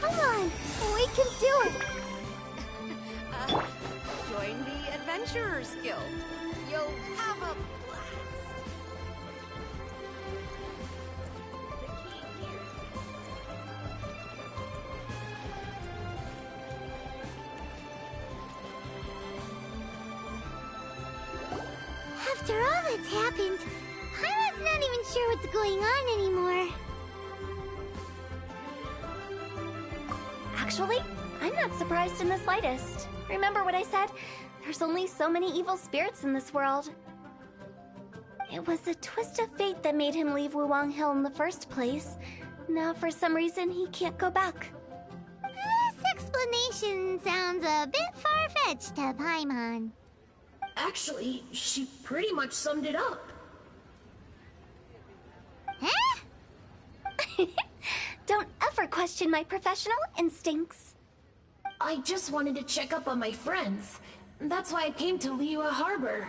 Come on, we can do it! Join the Adventurers Guild. You'll have a blast. After all that's happened, Paimon's not even sure what's going on anymore. Actually, I'm not surprised in the slightest. Remember what I said? There's only so many evil spirits in this world. It was a twist of fate that made him leave Wuwang Hill in the first place. Now, for some reason, he can't go back. This explanation sounds a bit far-fetched to Paimon. Actually, she pretty much summed it up. Huh? Don't ever question my professional instincts. I just wanted to check up on my friends. That's why I came to Liyue Harbor.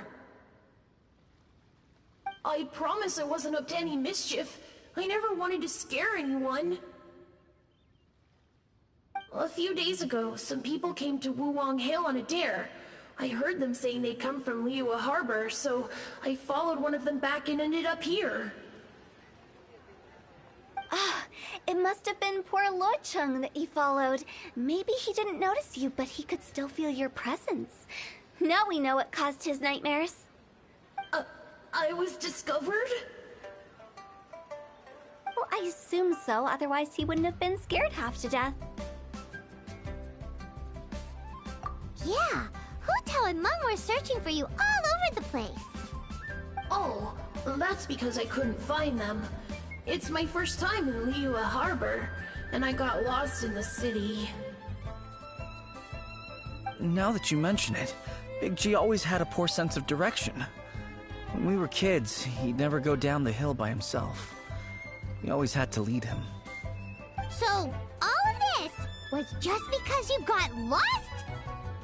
I promise I wasn't up to any mischief. I never wanted to scare anyone. A few days ago, some people came to Wuwang Hill on a dare. I heard them saying they'd come from Liyue Harbor, so I followed one of them back and ended up here. Ah, it must have been poor Lo Chung that you followed. Maybe he didn't notice you, but he could still feel your presence. Now we know what caused his nightmares. I was discovered? Well, I assume so, otherwise he wouldn't have been scared half to death. Yeah, Hu and Meng were searching for you all over the place. Oh, that's because I couldn't find them. It's my first time in Liyue Harbor, and I got lost in the city. Now that you mention it, Big G always had a poor sense of direction. When we were kids, he'd never go down the hill by himself. We always had to lead him. So, all of this was just because you got lost?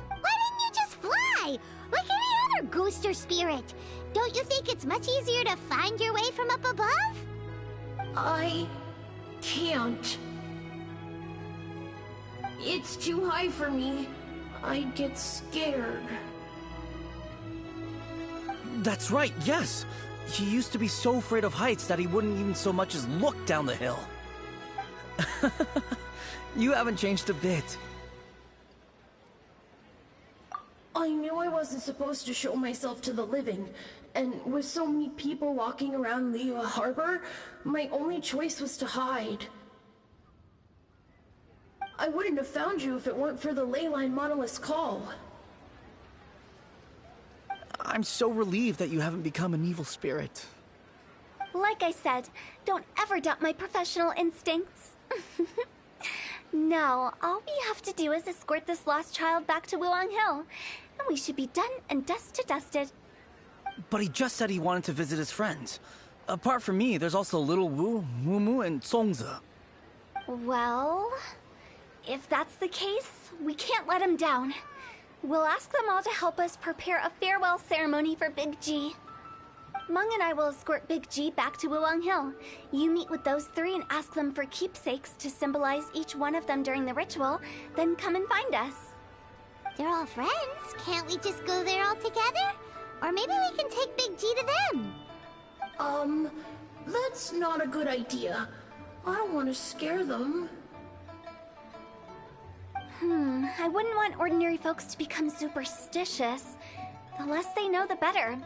Why didn't you just fly? Like any other ghost or spirit? Don't you think it's much easier to find your way from up above? I can't. It's too high for me. I'd get scared. That's right, yes! He used to be so afraid of heights that he wouldn't even so much as look down the hill. You haven't changed a bit. I knew I wasn't supposed to show myself to the living, and with so many people walking around Liyue Harbor, my only choice was to hide. I wouldn't have found you if it weren't for the Leyline Monolith's call. I'm so relieved that you haven't become an evil spirit. Like I said, don't ever doubt my professional instincts. Now, all we have to do is escort this lost child back to Wuang Hill, and we should be done and dust to dusted. But he just said he wanted to visit his friends. Apart from me, there's also Little Wu, Mumu, and Songze. Well, if that's the case, we can't let him down. We'll ask them all to help us prepare a farewell ceremony for Big G. Meng and I will escort Big G back to Wuang Hill. You meet with those three and ask them for keepsakes to symbolize each one of them during the ritual, then come and find us. They're all friends. Can't we just go there all together? Or maybe we can take Big G to them. That's not a good idea. I don't want to scare them. I wouldn't want ordinary folks to become superstitious. The less they know, the better.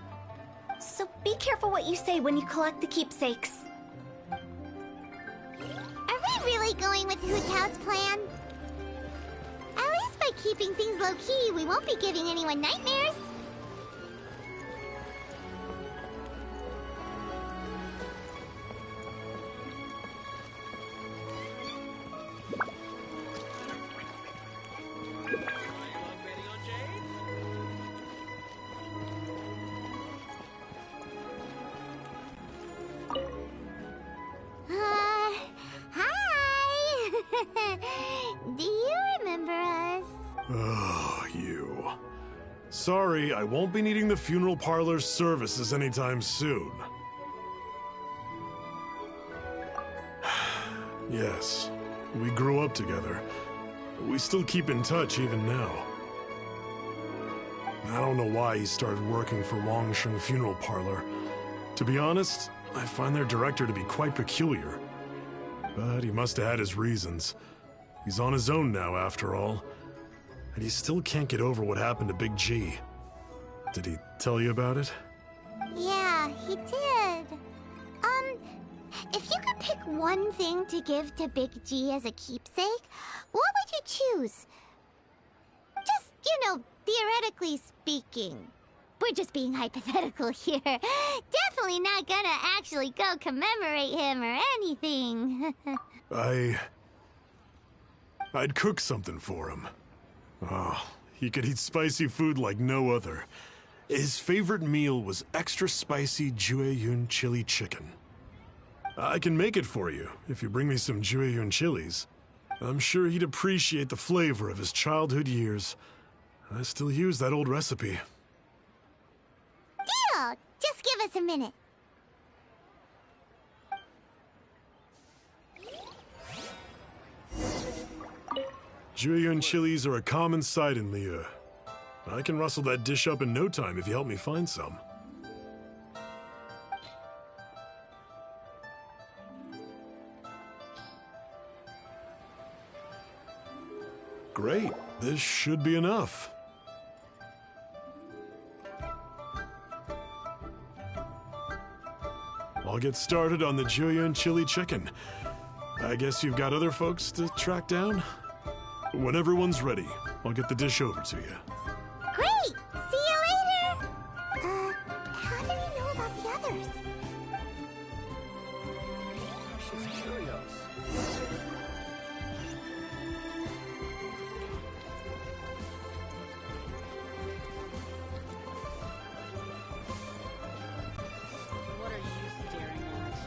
So be careful what you say when you collect the keepsakes. Are we really going with Hu Tao's plan? At least by keeping things low-key, we won't be giving anyone nightmares. Do you remember us? Oh, you. Sorry, I won't be needing the funeral parlor's services anytime soon. Yes, we grew up together. We still keep in touch even now. I don't know why he started working for Wangsheng Funeral Parlor. To be honest, I find their director to be quite peculiar. But he must have had his reasons. He's on his own now, after all. And he still can't get over what happened to Big G. Did he tell you about it? Yeah, he did. If you could pick one thing to give to Big G as a keepsake, what would you choose? Just, theoretically speaking. We're just being hypothetical here. Definitely not gonna actually go commemorate him or anything. I'd cook something for him. Oh, he could eat spicy food like no other. His favorite meal was extra spicy Jueyun chili chicken. I can make it for you if you bring me some Jueyun chilies. I'm sure he'd appreciate the flavor of his childhood years. I still use that old recipe. Deal! Just give us a minute. Jueyun chilies are a common sight in Liyue. I can rustle that dish up in no time if you help me find some. Great, this should be enough. I'll get started on the Jueyun chili chicken. I guess you've got other folks to track down? When everyone's ready, I'll get the dish over to you. Great! See you later! How do you know about the others? She's curious. What are you staring at?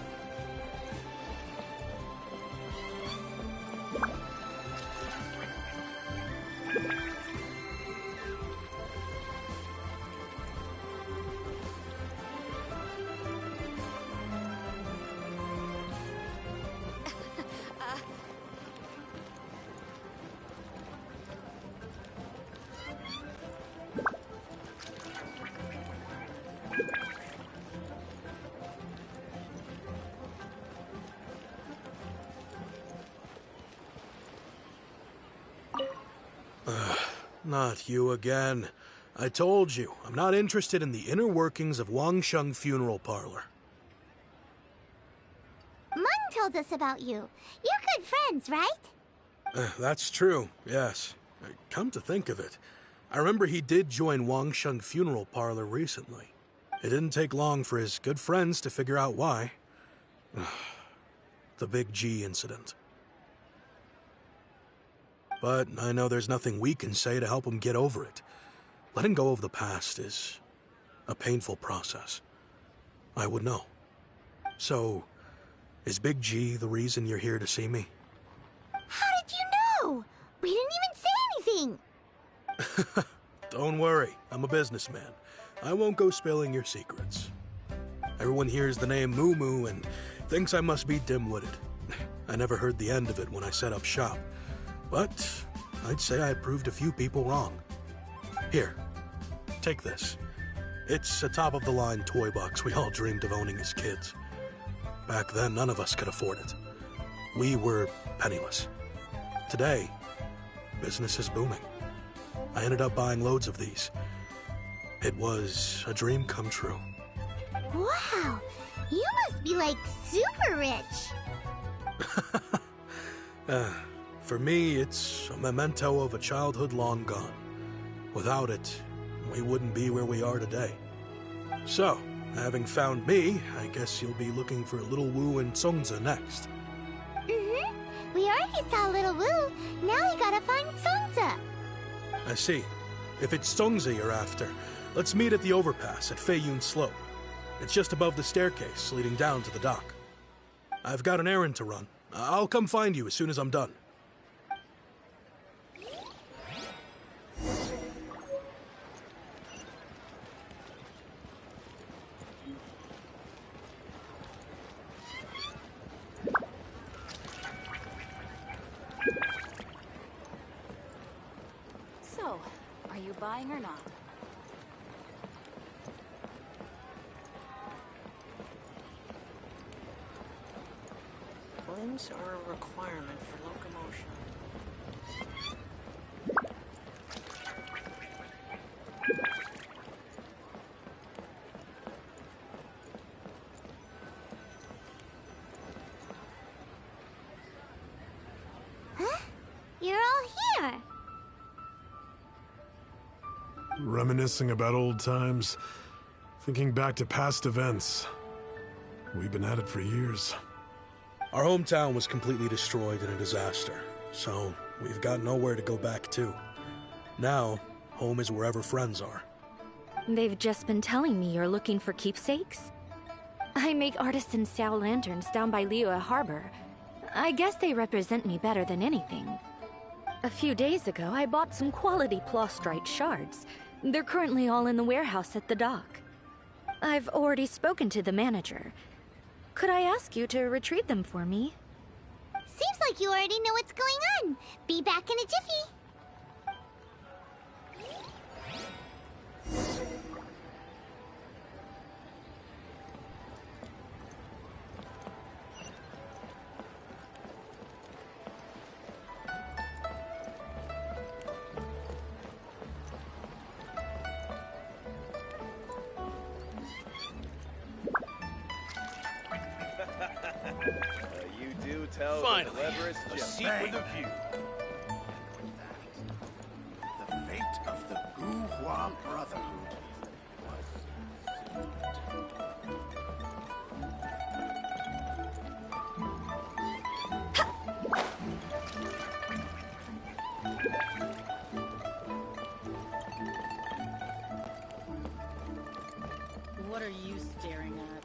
Not you again. I told you, I'm not interested in the inner workings of Wangsheng Funeral Parlor. Mung told us about you. You're good friends, right? That's true, yes. Come to think of it, I remember he did join Wangsheng Funeral Parlor recently. It didn't take long for his good friends to figure out why. The Big G incident. But I know there's nothing we can say to help him get over it. Letting go of the past is a painful process. I would know. So, is Big G the reason you're here to see me? How did you know? We didn't even say anything. Don't worry, I'm a businessman. I won't go spilling your secrets. Everyone hears the name Moo Moo and thinks I must be dim-witted. I never heard the end of it when I set up shop. But I'd say I proved a few people wrong. Here, take this. It's a top-of-the-line toy box we all dreamed of owning as kids. Back then, none of us could afford it. We were penniless. Today, business is booming. I ended up buying loads of these. It was a dream come true. Wow, you must be like super rich. For me, it's a memento of a childhood long gone. Without it, we wouldn't be where we are today. So, having found me, I guess you'll be looking for Little Wu and Songza next. Mm-hmm. We already saw Little Wu. Now we gotta find Songza. I see. If it's Songza you're after, let's meet at the overpass at Feiyun Slope. It's just above the staircase leading down to the dock. I've got an errand to run. I'll come find you as soon as I'm done. So, are you buying or not? Limbs are a requirement for locomotion. Huh? You're all here. Reminiscing about old times, thinking back to past events. We've been at it for years. Our hometown was completely destroyed in a disaster, so we've got nowhere to go back to. Now, home is wherever friends are. They've just been telling me you're looking for keepsakes. I make artisan Sao lanterns down by Liyue Harbor. I guess they represent me better than anything. A few days ago, I bought some quality plastrite shards. They're currently all in the warehouse at the dock. I've already spoken to the manager. Could I ask you to retrieve them for me? Seems like you already know what's going on. Be back in a jiffy. tell Finally, the cleverest a joke. seat with a view. The fate of the Guhua Brotherhood was What are you staring at?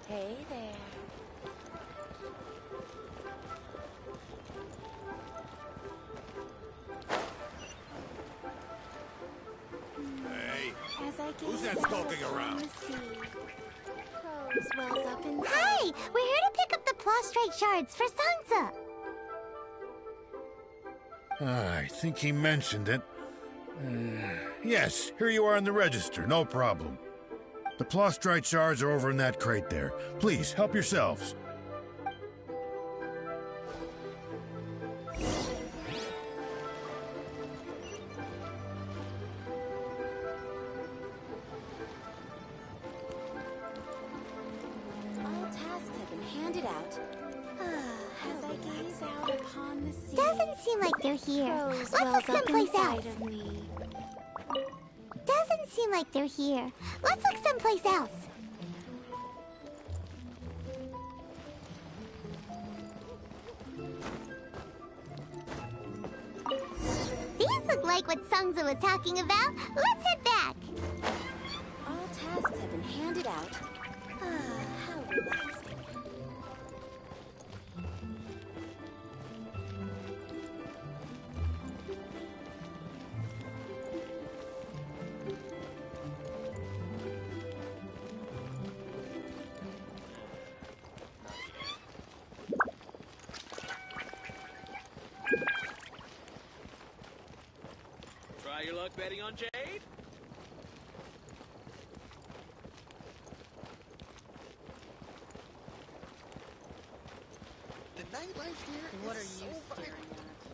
Hey there. Hey, As I who's gaze that out skulking upon around? the sea, prose wells up inside. Hi! We're here to pick up the prostrate shards for Sansa. I think he mentioned it. Yes, here you are in the register, no problem. The Plostrite shards are over in that crate there. Please, help yourselves. All tasks have been handed out. As I gaze out upon the sea, Doesn't seem like they're here. prose Let's look wells up someplace inside else. of me. Doesn't seem like they're here. Let's look someplace else. These look like what Sungza was talking about. Let's head back. All tasks have been handed out. How relaxing. Try your luck betting on Jade? The nightlife here What are is you so staring vibrant. at?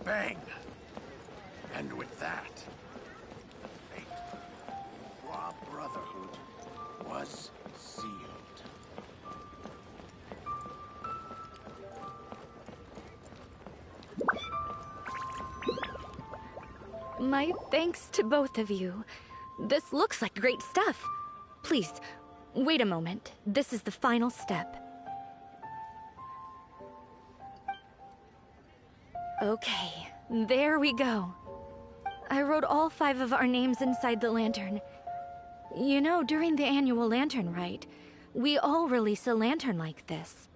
Bang! And with that, the fate of the Guhua Brotherhood was sealed. My thanks to both of you. This looks like great stuff. Please, wait a moment. This is the final step. Okay, there we go. I wrote all 5 of our names inside the lantern. You know, during the annual lantern rite, we all release a lantern like this.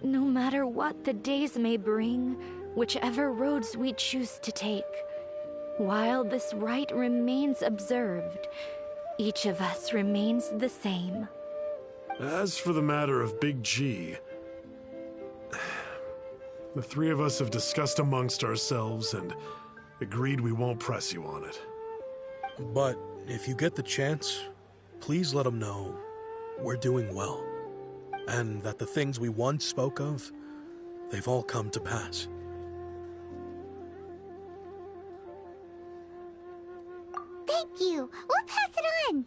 No matter what the days may bring, whichever roads we choose to take, while this rite remains observed, each of us remains the same. As for the matter of Big G, the 3 of us have discussed amongst ourselves and agreed we won't press you on it. But if you get the chance, please let them know we're doing well. And that the things we once spoke of, they've all come to pass. Thank you. We'll pass it on.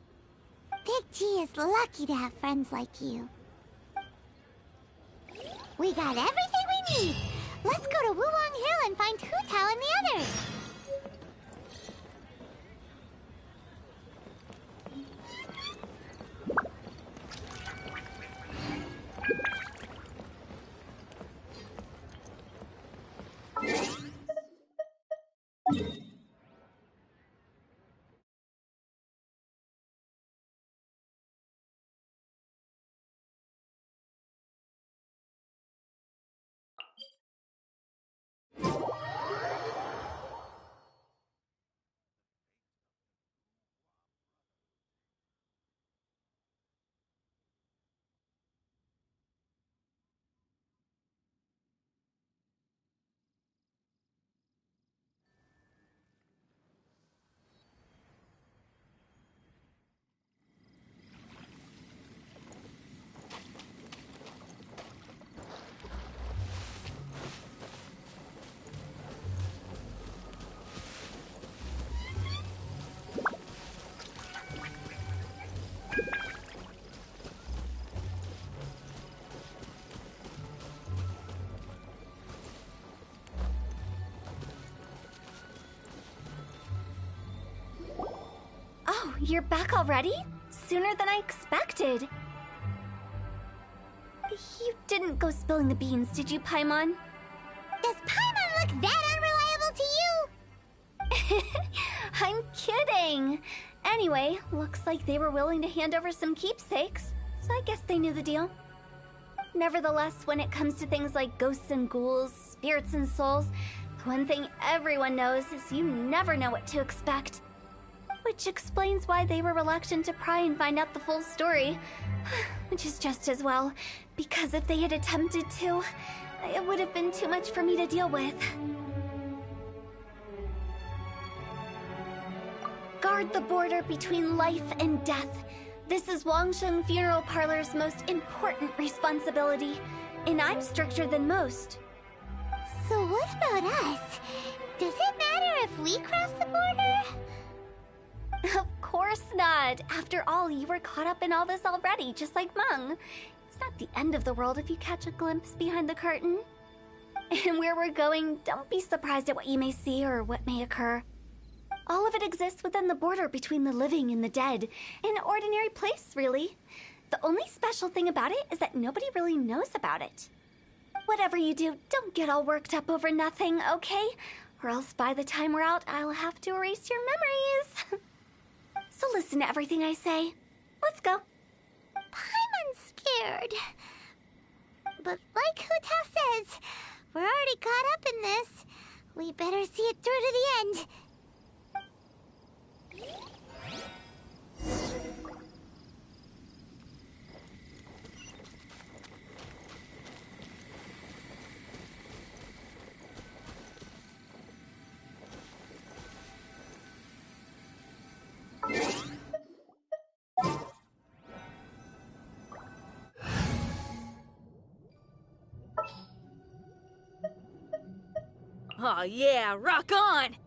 Big G is lucky to have friends like you. We got everything we need. Let's go to Wulong Hill and find Hu Tao and the others. You're back already? Sooner than I expected. You didn't go spilling the beans, did you, Paimon? Does Paimon look that unreliable to you? I'm kidding. Anyway, looks like they were willing to hand over some keepsakes, so I guess they knew the deal. Nevertheless, when it comes to things like ghosts and ghouls, spirits and souls, one thing everyone knows is you never know what to expect. Which explains why they were reluctant to pry and find out the full story. Which is just as well, because if they had attempted to, it would have been too much for me to deal with. Guard the border between life and death. This is Wangsheng Funeral Parlor's most important responsibility, and I'm stricter than most. So what about us? Does it matter if we cross the border? Of course not. After all, you were caught up in all this already, just like Meng. It's not the end of the world if you catch a glimpse behind the curtain. And where we're going, don't be surprised at what you may see or what may occur. All of it exists within the border between the living and the dead. An ordinary place, really. The only special thing about it is that nobody really knows about it. Whatever you do, don't get all worked up over nothing, okay? Or else by the time we're out, I'll have to erase your memories. So listen to everything I say. Let's go. Paimon's scared. But like Huta says, we're already caught up in this. We better see it through to the end. Oh yeah, rock on!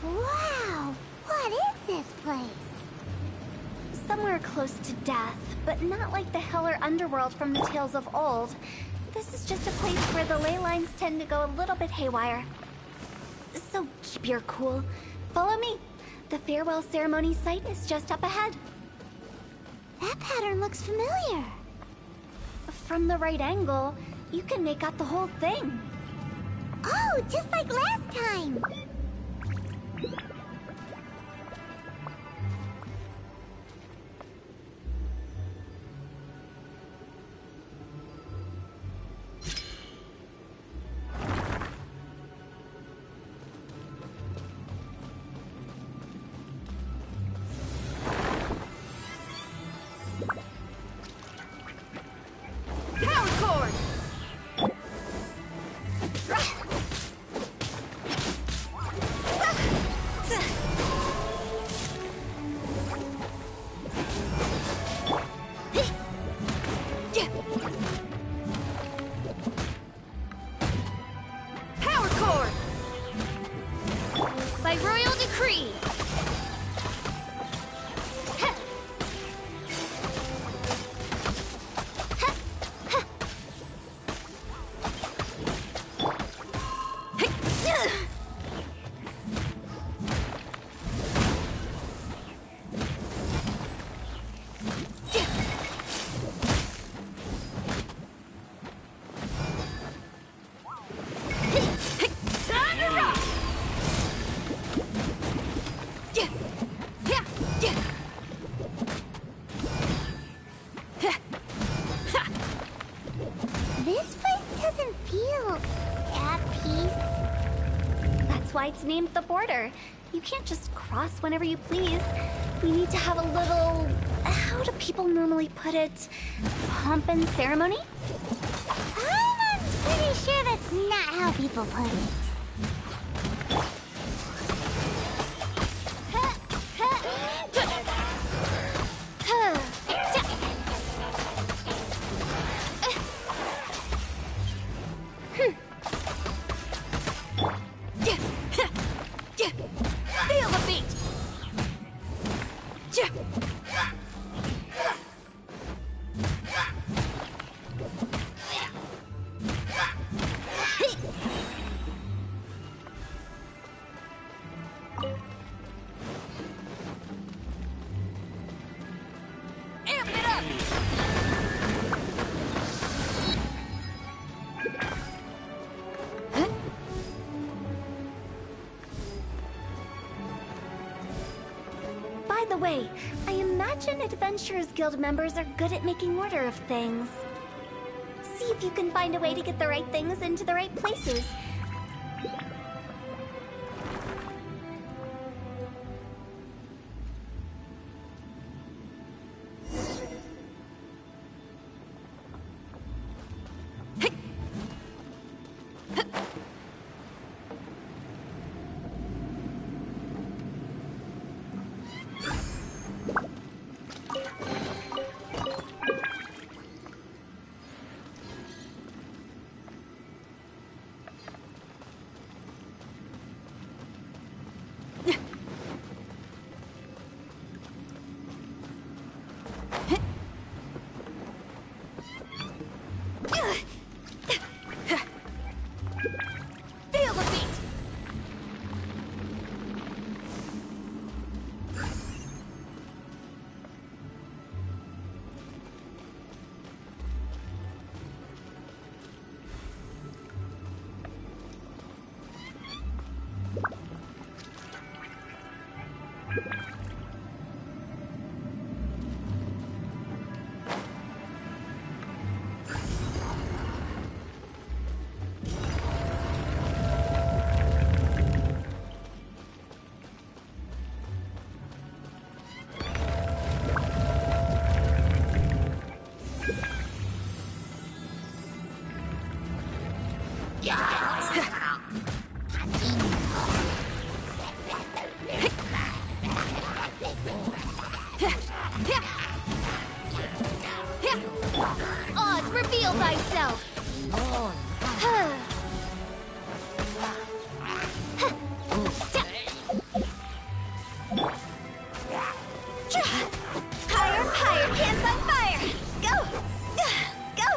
Wow! What is this place? Somewhere close to death, but not like the hell or underworld from the tales of old. This is just a place where the ley lines tend to go a little bit haywire. So keep your cool. Follow me. The farewell ceremony site is just up ahead. That pattern looks familiar. From the right angle, you can make out the whole thing. Oh, just like last time! Why it's named the border. You can't just cross whenever you please. You need to have a little... how do people normally put it? Pomp and ceremony? Paimon's Pretty sure that's not how people put it. Feel the beat! Amp it up! By the way, I imagine Adventurers Guild members are good at making order of things. See if you can find a way to get the right things into the right places. Feel the beat! Oz, reveal thyself! Higher, higher, hands on fire! Go! Go!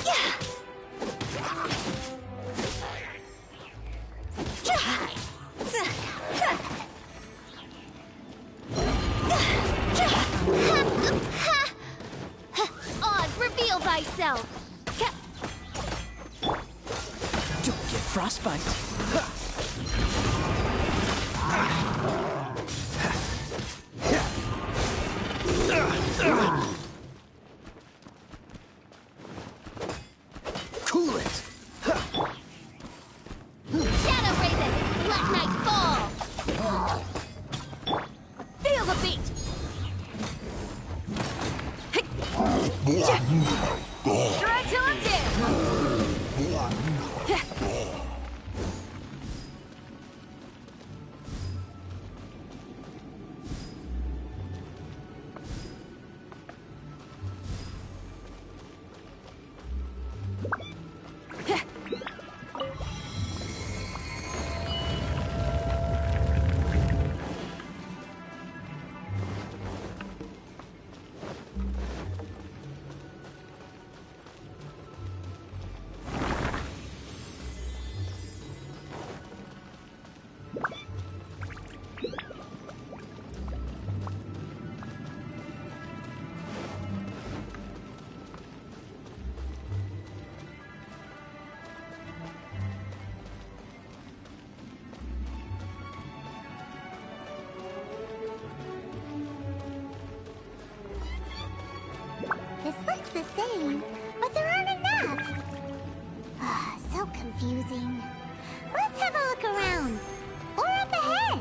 Yeah! Oz, reveal thyself! Don't get frostbite. Cool it. Shadow Raven, let night fall! Feel the beat! Try till I'm dead! This looks the same, but there aren't enough. So confusing. Let's have a look around. Or up ahead.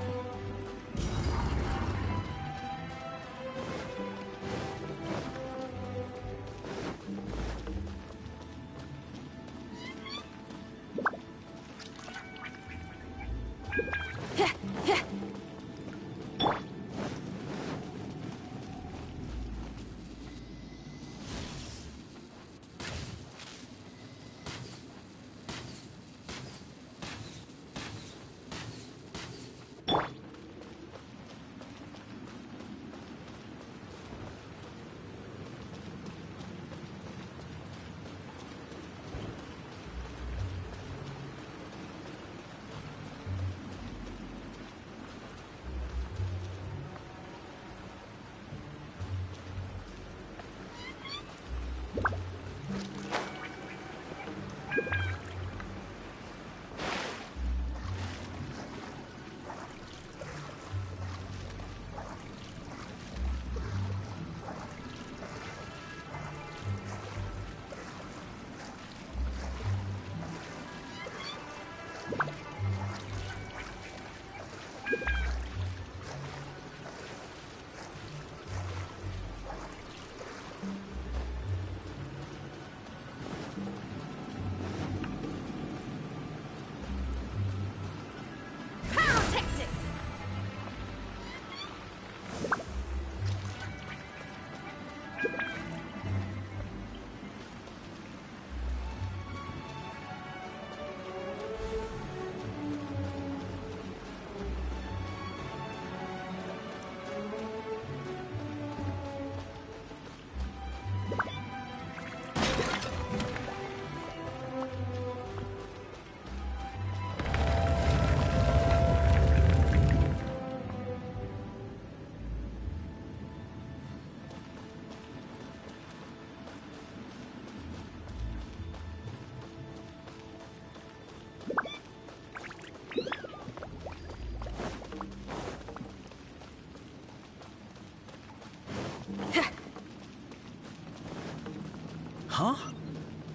Huh?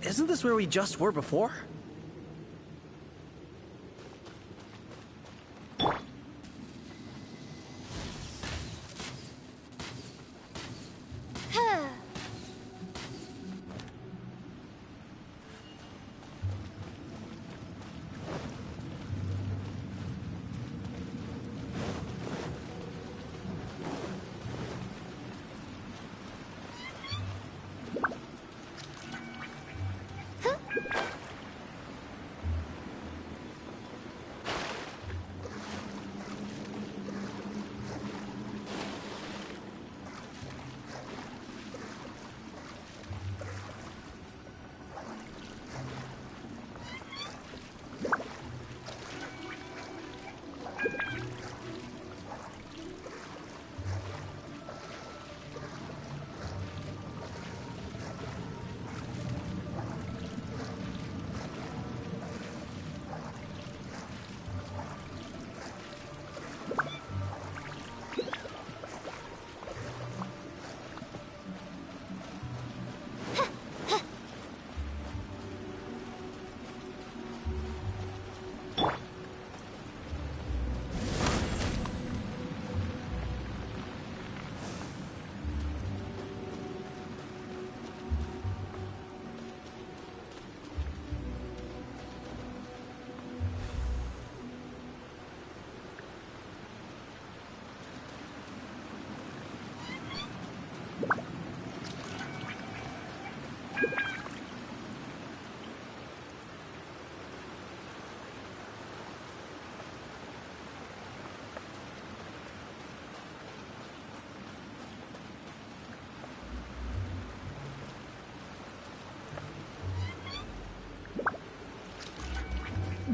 Isn't this where we just were before?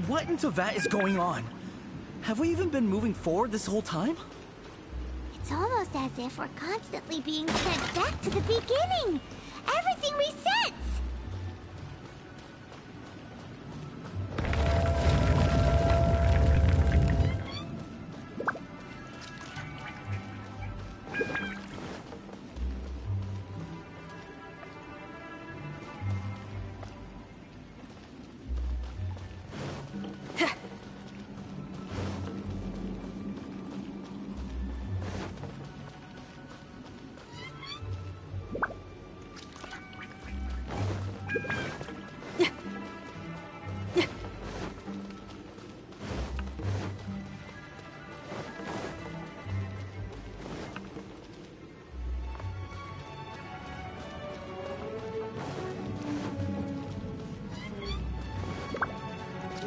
What in Teyvat is going on? Have we even been moving forward this whole time? It's almost as if we're constantly being sent back to the beginning. Everything resets.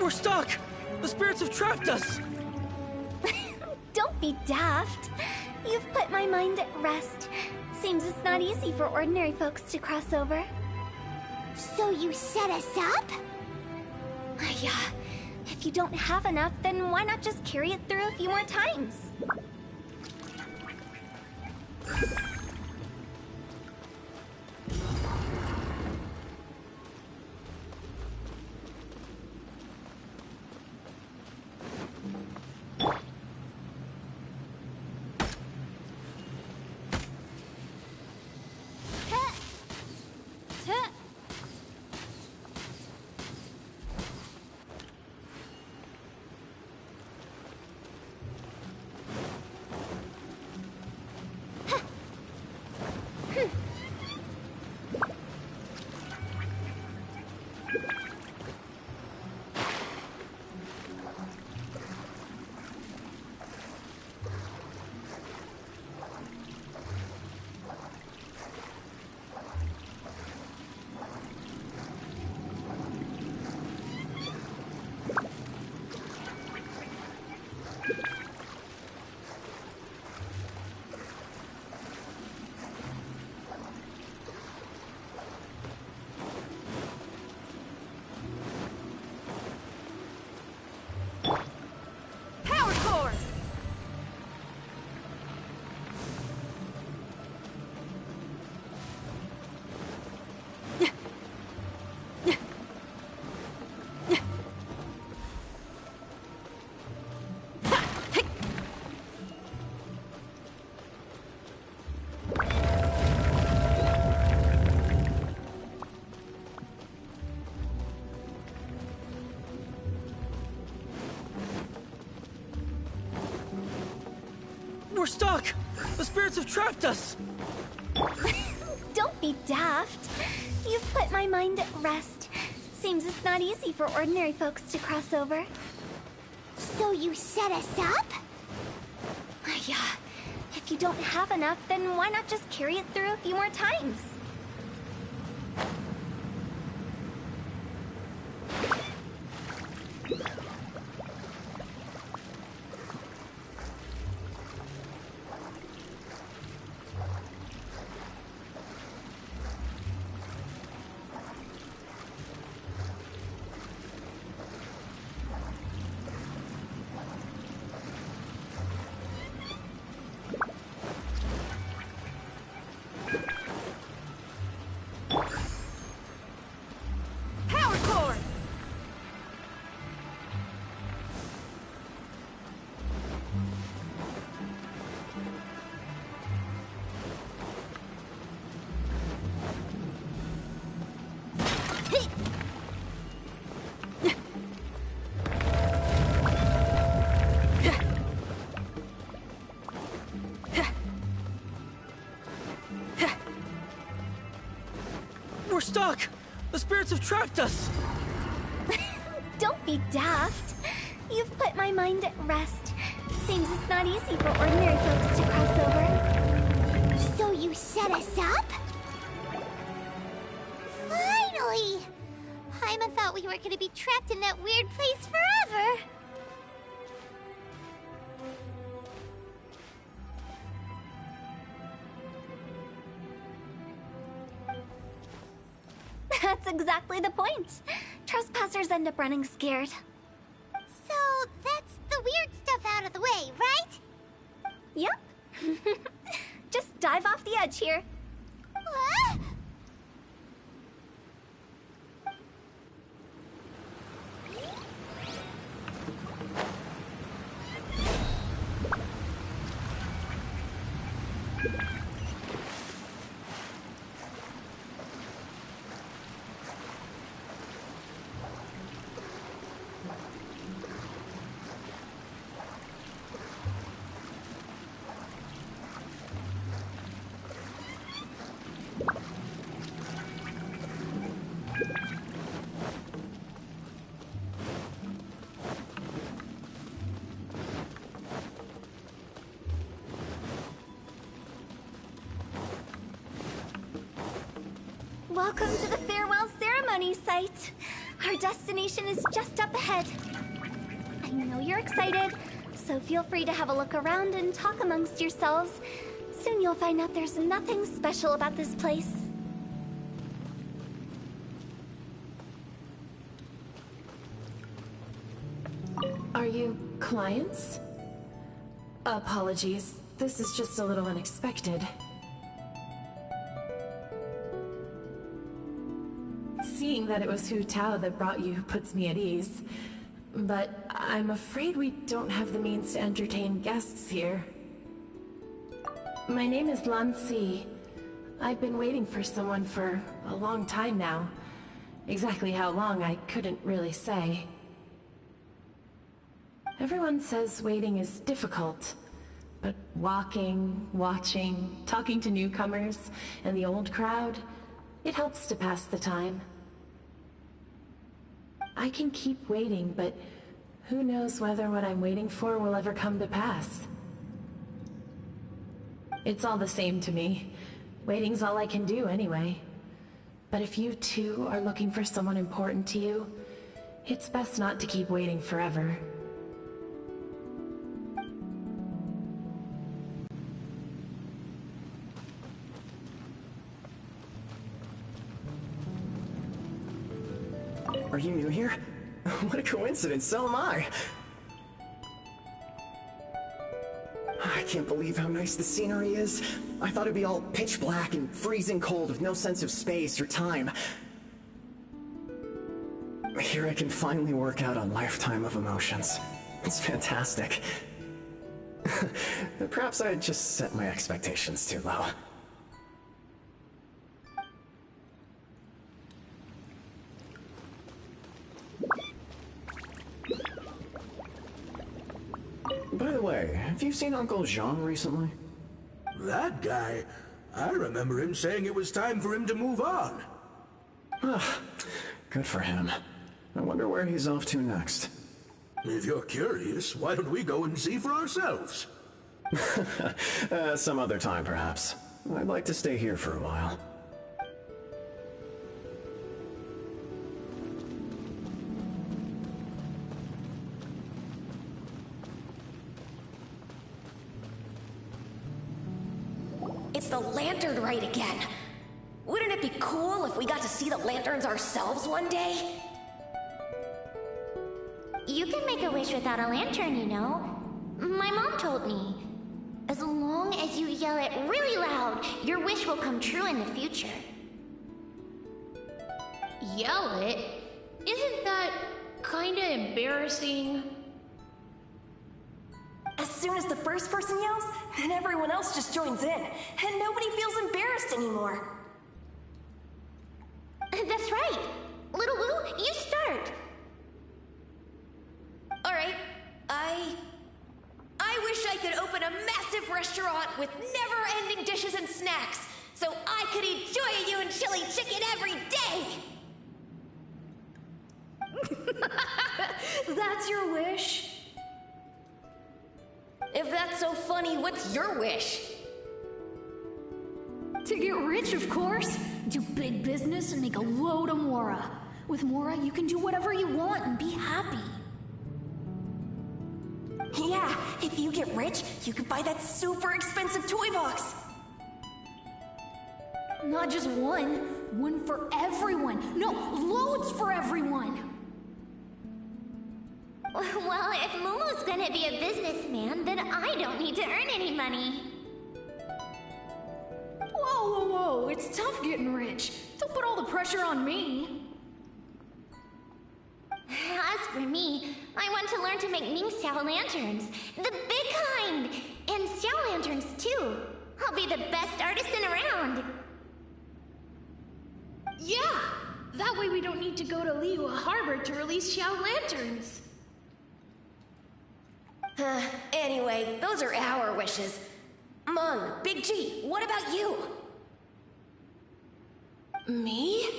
We're stuck! The spirits have trapped us! Don't be daft. You've put my mind at rest. Seems it's not easy for ordinary folks to cross over. So you set us up? Yeah. If you don't have enough, then why not just carry it through a few more times? We're stuck! The spirits have trapped us! Don't be daft. You've put my mind at rest. Seems it's not easy for ordinary folks to cross over. So you set us up? Yeah. If you don't have enough, then why not just carry it through a few more times? We're stuck! The spirits have trapped us! Don't be daft. You've put my mind at rest. Seems it's not easy for ordinary folks to cross over. So you set us up? Finally! Paimon thought we were gonna be trapped in that weird place forever. That's exactly the point. Trespassers end up running scared. So that's the weird stuff out of the way, right? Yep. Just dive off the edge here. What? Welcome to the farewell ceremony site. Our destination is just up ahead. I know you're excited, so feel free to have a look around and talk amongst yourselves. Soon you'll find out there's nothing special about this place. Are you clients? Apologies. This is just a little unexpected. Seeing that it was Hu Tao that brought you puts me at ease. But I'm afraid we don't have the means to entertain guests here. My name is Lan Si. I've been waiting for someone for a long time now. Exactly how long, I couldn't really say. Everyone says waiting is difficult, but walking, watching, talking to newcomers, and the old crowd, it helps to pass the time. I can keep waiting, but who knows whether what I'm waiting for will ever come to pass. It's all the same to me. Waiting's all I can do anyway. But if you too are looking for someone important to you, it's best not to keep waiting forever. Are you new here? What a coincidence, so am I! I can't believe how nice the scenery is. I thought it'd be all pitch black and freezing cold with no sense of space or time. Here I can finally work out a lifetime of emotions. It's fantastic. Perhaps I just set my expectations too low. By the way, have you seen Uncle Jean recently? That guy? I remember him saying it was time for him to move on. Good for him. I wonder where he's off to next. If you're curious, why don't we go and see for ourselves? Some other time, perhaps. I'd like to stay here for a while. It's the lantern rite again. Wouldn't it be cool if we got to see the lanterns ourselves one day? You can make a wish without a lantern, you know. My mom told me. As long as you yell it really loud, your wish will come true in the future. Yell it? Isn't that kinda embarrassing? As soon as the first person yells, then everyone else just joins in, and nobody feels embarrassed anymore. That's right. Little Wu, you start. Alright, I wish I could open a massive restaurant with never-ending dishes and snacks, so I could eat Joy-Yun chili chicken every day! That's your wish? If that's so funny, what's your wish? To get rich, of course. Do big business and make a load of Mora. With Mora, you can do whatever you want and be happy. Yeah, if you get rich, you could buy that super expensive toy box. Not just one. One for everyone. No, loads for everyone. Well, if Momo's gonna be a businessman, then I don't need to earn any money. Whoa, whoa, whoa. It's tough getting rich. Don't put all the pressure on me. As for me, I want to learn to make Ming Xiao lanterns. The big kind! And Xiao lanterns, too. I'll be the best artisan around. Yeah! That way we don't need to go to Liyue Harbor to release Xiao lanterns. Anyway, those are our wishes. Mung, Big G, what about you? Me?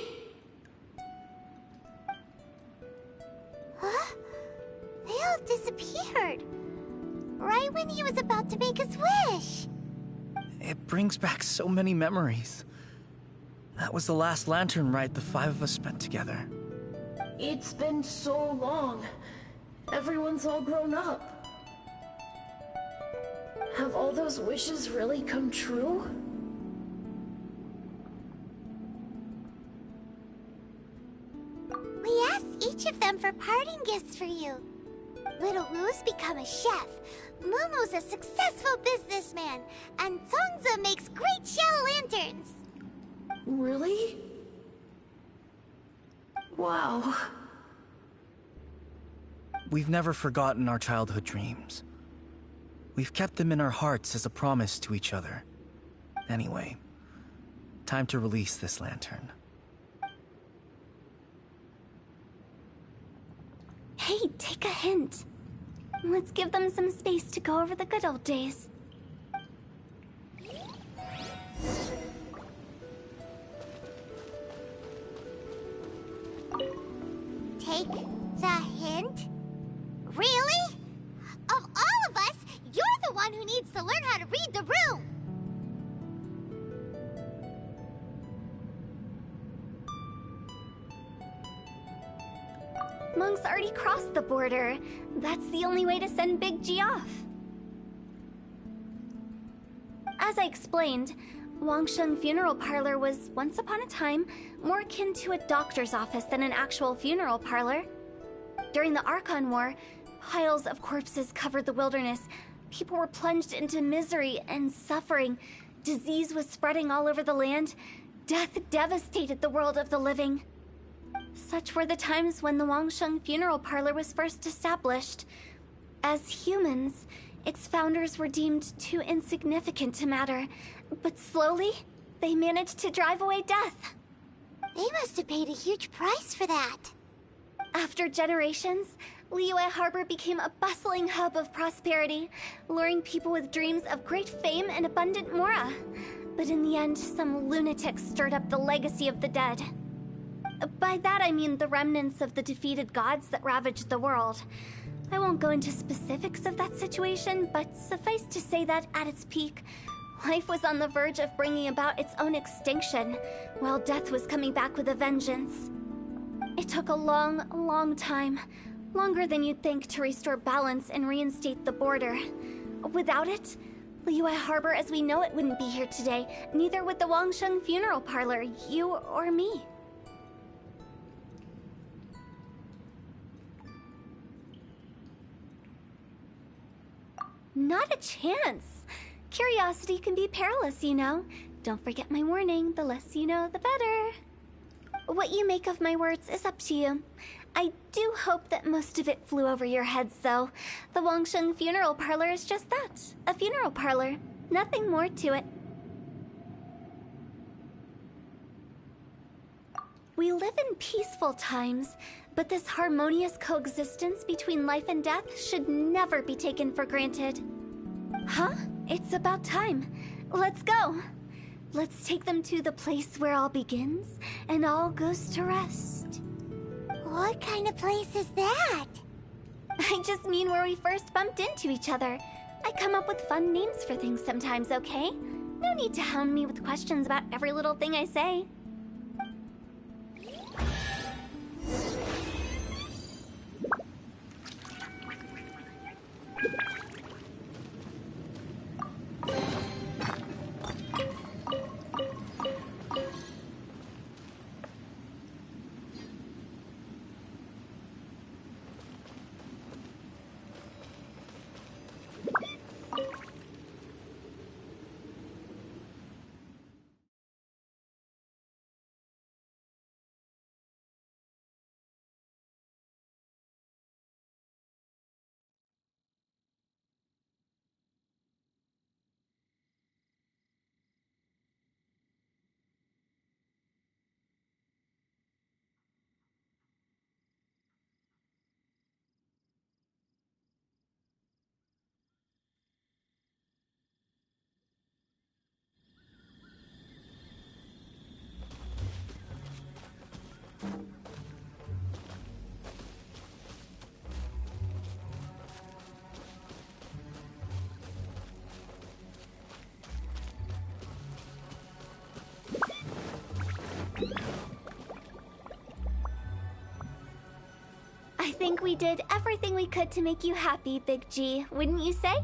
Huh? They all disappeared. Right when he was about to make his wish. It brings back so many memories. That was the last lantern ride the five of us spent together. It's been so long. Everyone's all grown up. Have all those wishes really come true? We asked each of them for parting gifts for you. Little Wu's become a chef, Momo's a successful businessman, and Zongza makes great shell lanterns. Really? Wow. We've never forgotten our childhood dreams. We've kept them in our hearts as a promise to each other. Anyway, time to release this lantern. Hey, take a hint. Let's give them some space to go over the good old days. Take the hint? Really? Of all of us, you're the one who needs to learn how to read the room! Monk's already crossed the border. That's the only way to send Big G off. As I explained, Wangsheng Funeral Parlor was, once upon a time, more akin to a doctor's office than an actual funeral parlor. During the Archon War, piles of corpses covered the wilderness. People were plunged into misery and suffering. Disease was spreading all over the land. Death devastated the world of the living. Such were the times when the Wangsheng Funeral Parlor was first established. As humans, its founders were deemed too insignificant to matter, but slowly, they managed to drive away death. They must have paid a huge price for that. After generations, Liyue Harbor became a bustling hub of prosperity, luring people with dreams of great fame and abundant mora. But in the end, some lunatics stirred up the legacy of the dead. By that I mean the remnants of the defeated gods that ravaged the world. I won't go into specifics of that situation, but suffice to say that at its peak, life was on the verge of bringing about its own extinction, while death was coming back with a vengeance. It took a long, long time, longer than you'd think, to restore balance and reinstate the border. Without it, Liyue Harbor as we know it wouldn't be here today, neither would the Wangsheng Funeral Parlor, you or me. Not a chance. Curiosity can be perilous, you know. Don't forget my warning, the less you know, the better. What you make of my words is up to you. I do hope that most of it flew over your heads, though. The Wangsheng Funeral Parlor is just that, a funeral parlor. Nothing more to it. We live in peaceful times, but this harmonious coexistence between life and death should never be taken for granted. Huh? It's about time. Let's go. Let's take them to the place where all begins and all goes to rest. What kind of place is that? I just mean where we first bumped into each other. I come up with fun names for things sometimes, okay? No need to hound me with questions about every little thing I say. I think we did everything we could to make you happy, Big G, wouldn't you say?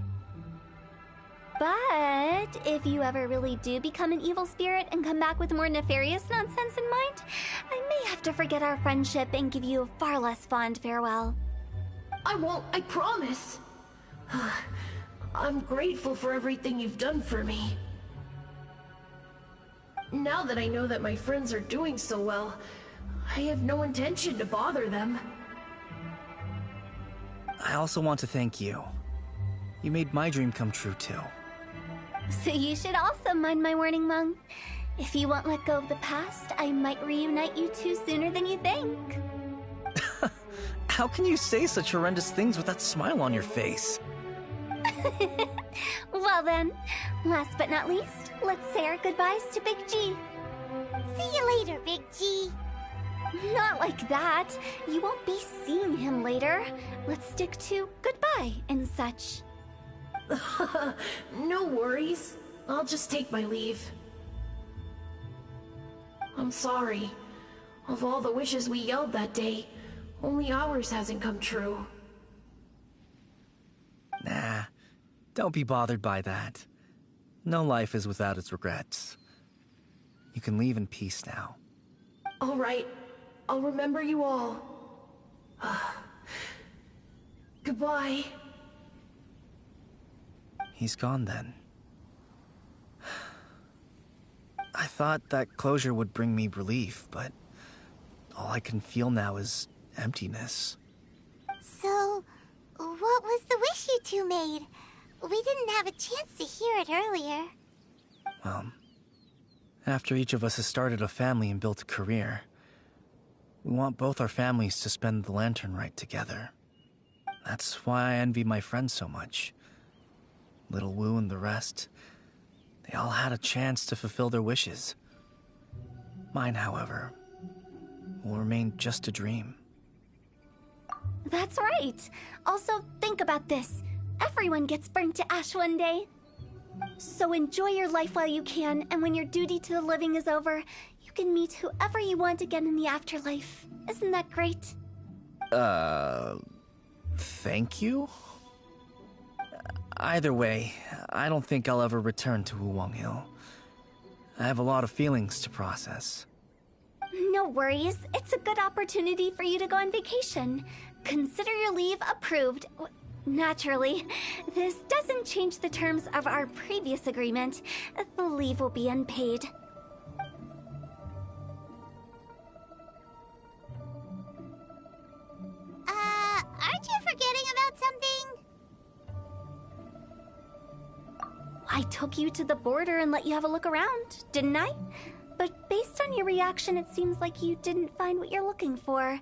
But if you ever really do become an evil spirit and come back with more nefarious nonsense in mind, I may have to forget our friendship and give you a far less fond farewell. I won't, I promise. I'm grateful for everything you've done for me. Now that I know that my friends are doing so well, I have no intention to bother them. I also want to thank you. You made my dream come true, too. So you should also mind my warning, Mung. If you won't let go of the past, I might reunite you two sooner than you think. How can you say such horrendous things with that smile on your face? Well then, last but not least, let's say our goodbyes to Big G. See you later, Big G. Not like that. You won't be seeing him later. Let's stick to goodbye and such. No worries. I'll just take my leave. I'm sorry. Of all the wishes we yelled that day, only ours hasn't come true. Nah, don't be bothered by that. No life is without its regrets. You can leave in peace now. All right. I'll remember you all. Goodbye. He's gone then. I thought that closure would bring me relief, but all I can feel now is emptiness. So, what was the wish you two made? We didn't have a chance to hear it earlier. Well, after each of us has started a family and built a career, We want both our families to spend the lantern rite together. That's why I envy my friends so much. Little Wu and the rest, they all had a chance to fulfill their wishes. Mine, however, will remain just a dream. That's right. Also, think about this. Everyone gets burnt to ash one day. So enjoy your life while you can, and when your duty to the living is over, you can meet whoever you want again in the afterlife. Isn't that great? Thank you? Either way, I don't think I'll ever return to Wuwang Hill. I have a lot of feelings to process. No worries. It's a good opportunity for you to go on vacation. Consider your leave approved. Naturally, this doesn't change the terms of our previous agreement. The leave will be unpaid. Aren't you forgetting about something? I took you to the border and let you have a look around, didn't I? But based on your reaction, it seems like you didn't find what you're looking for.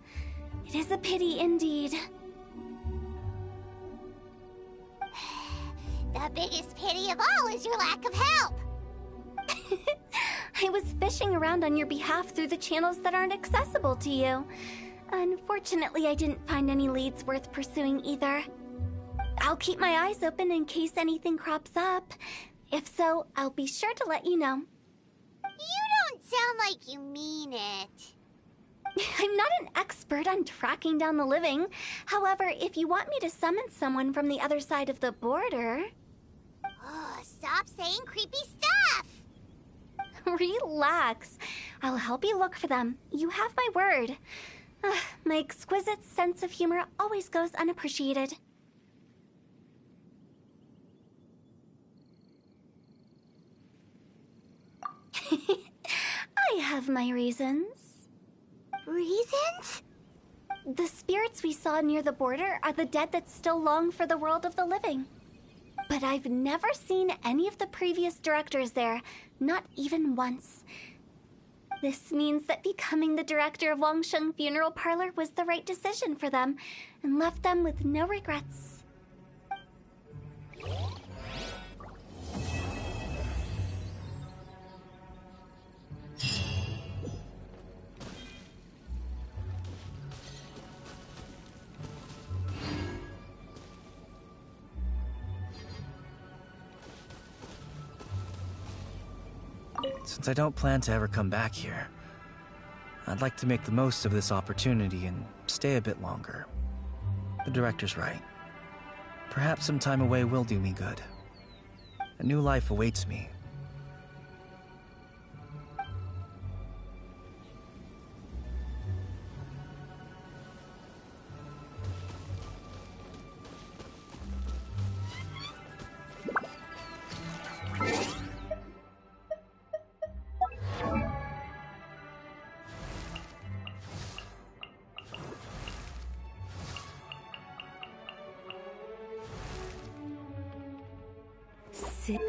It is a pity indeed. The biggest pity of all is your lack of help. I was fishing around on your behalf through the channels that aren't accessible to you. Unfortunately, I didn't find any leads worth pursuing either. I'll keep my eyes open in case anything crops up. If so, I'll be sure to let you know. You don't sound like you mean it. I'm not an expert on tracking down the living. However, if you want me to summon someone from the other side of the border... Oh, stop saying creepy stuff! Relax. I'll help you look for them. You have my word. My exquisite sense of humor always goes unappreciated. I have my reasons. Reasons? The spirits we saw near the border are the dead that still long for the world of the living. But I've never seen any of the previous directors there, not even once. This means that becoming the director of Wangsheng Funeral Parlor was the right decision for them, and left them with no regrets. Since I don't plan to ever come back here, I'd like to make the most of this opportunity and stay a bit longer. The director's right. Perhaps some time away will do me good. A new life awaits me. Sit.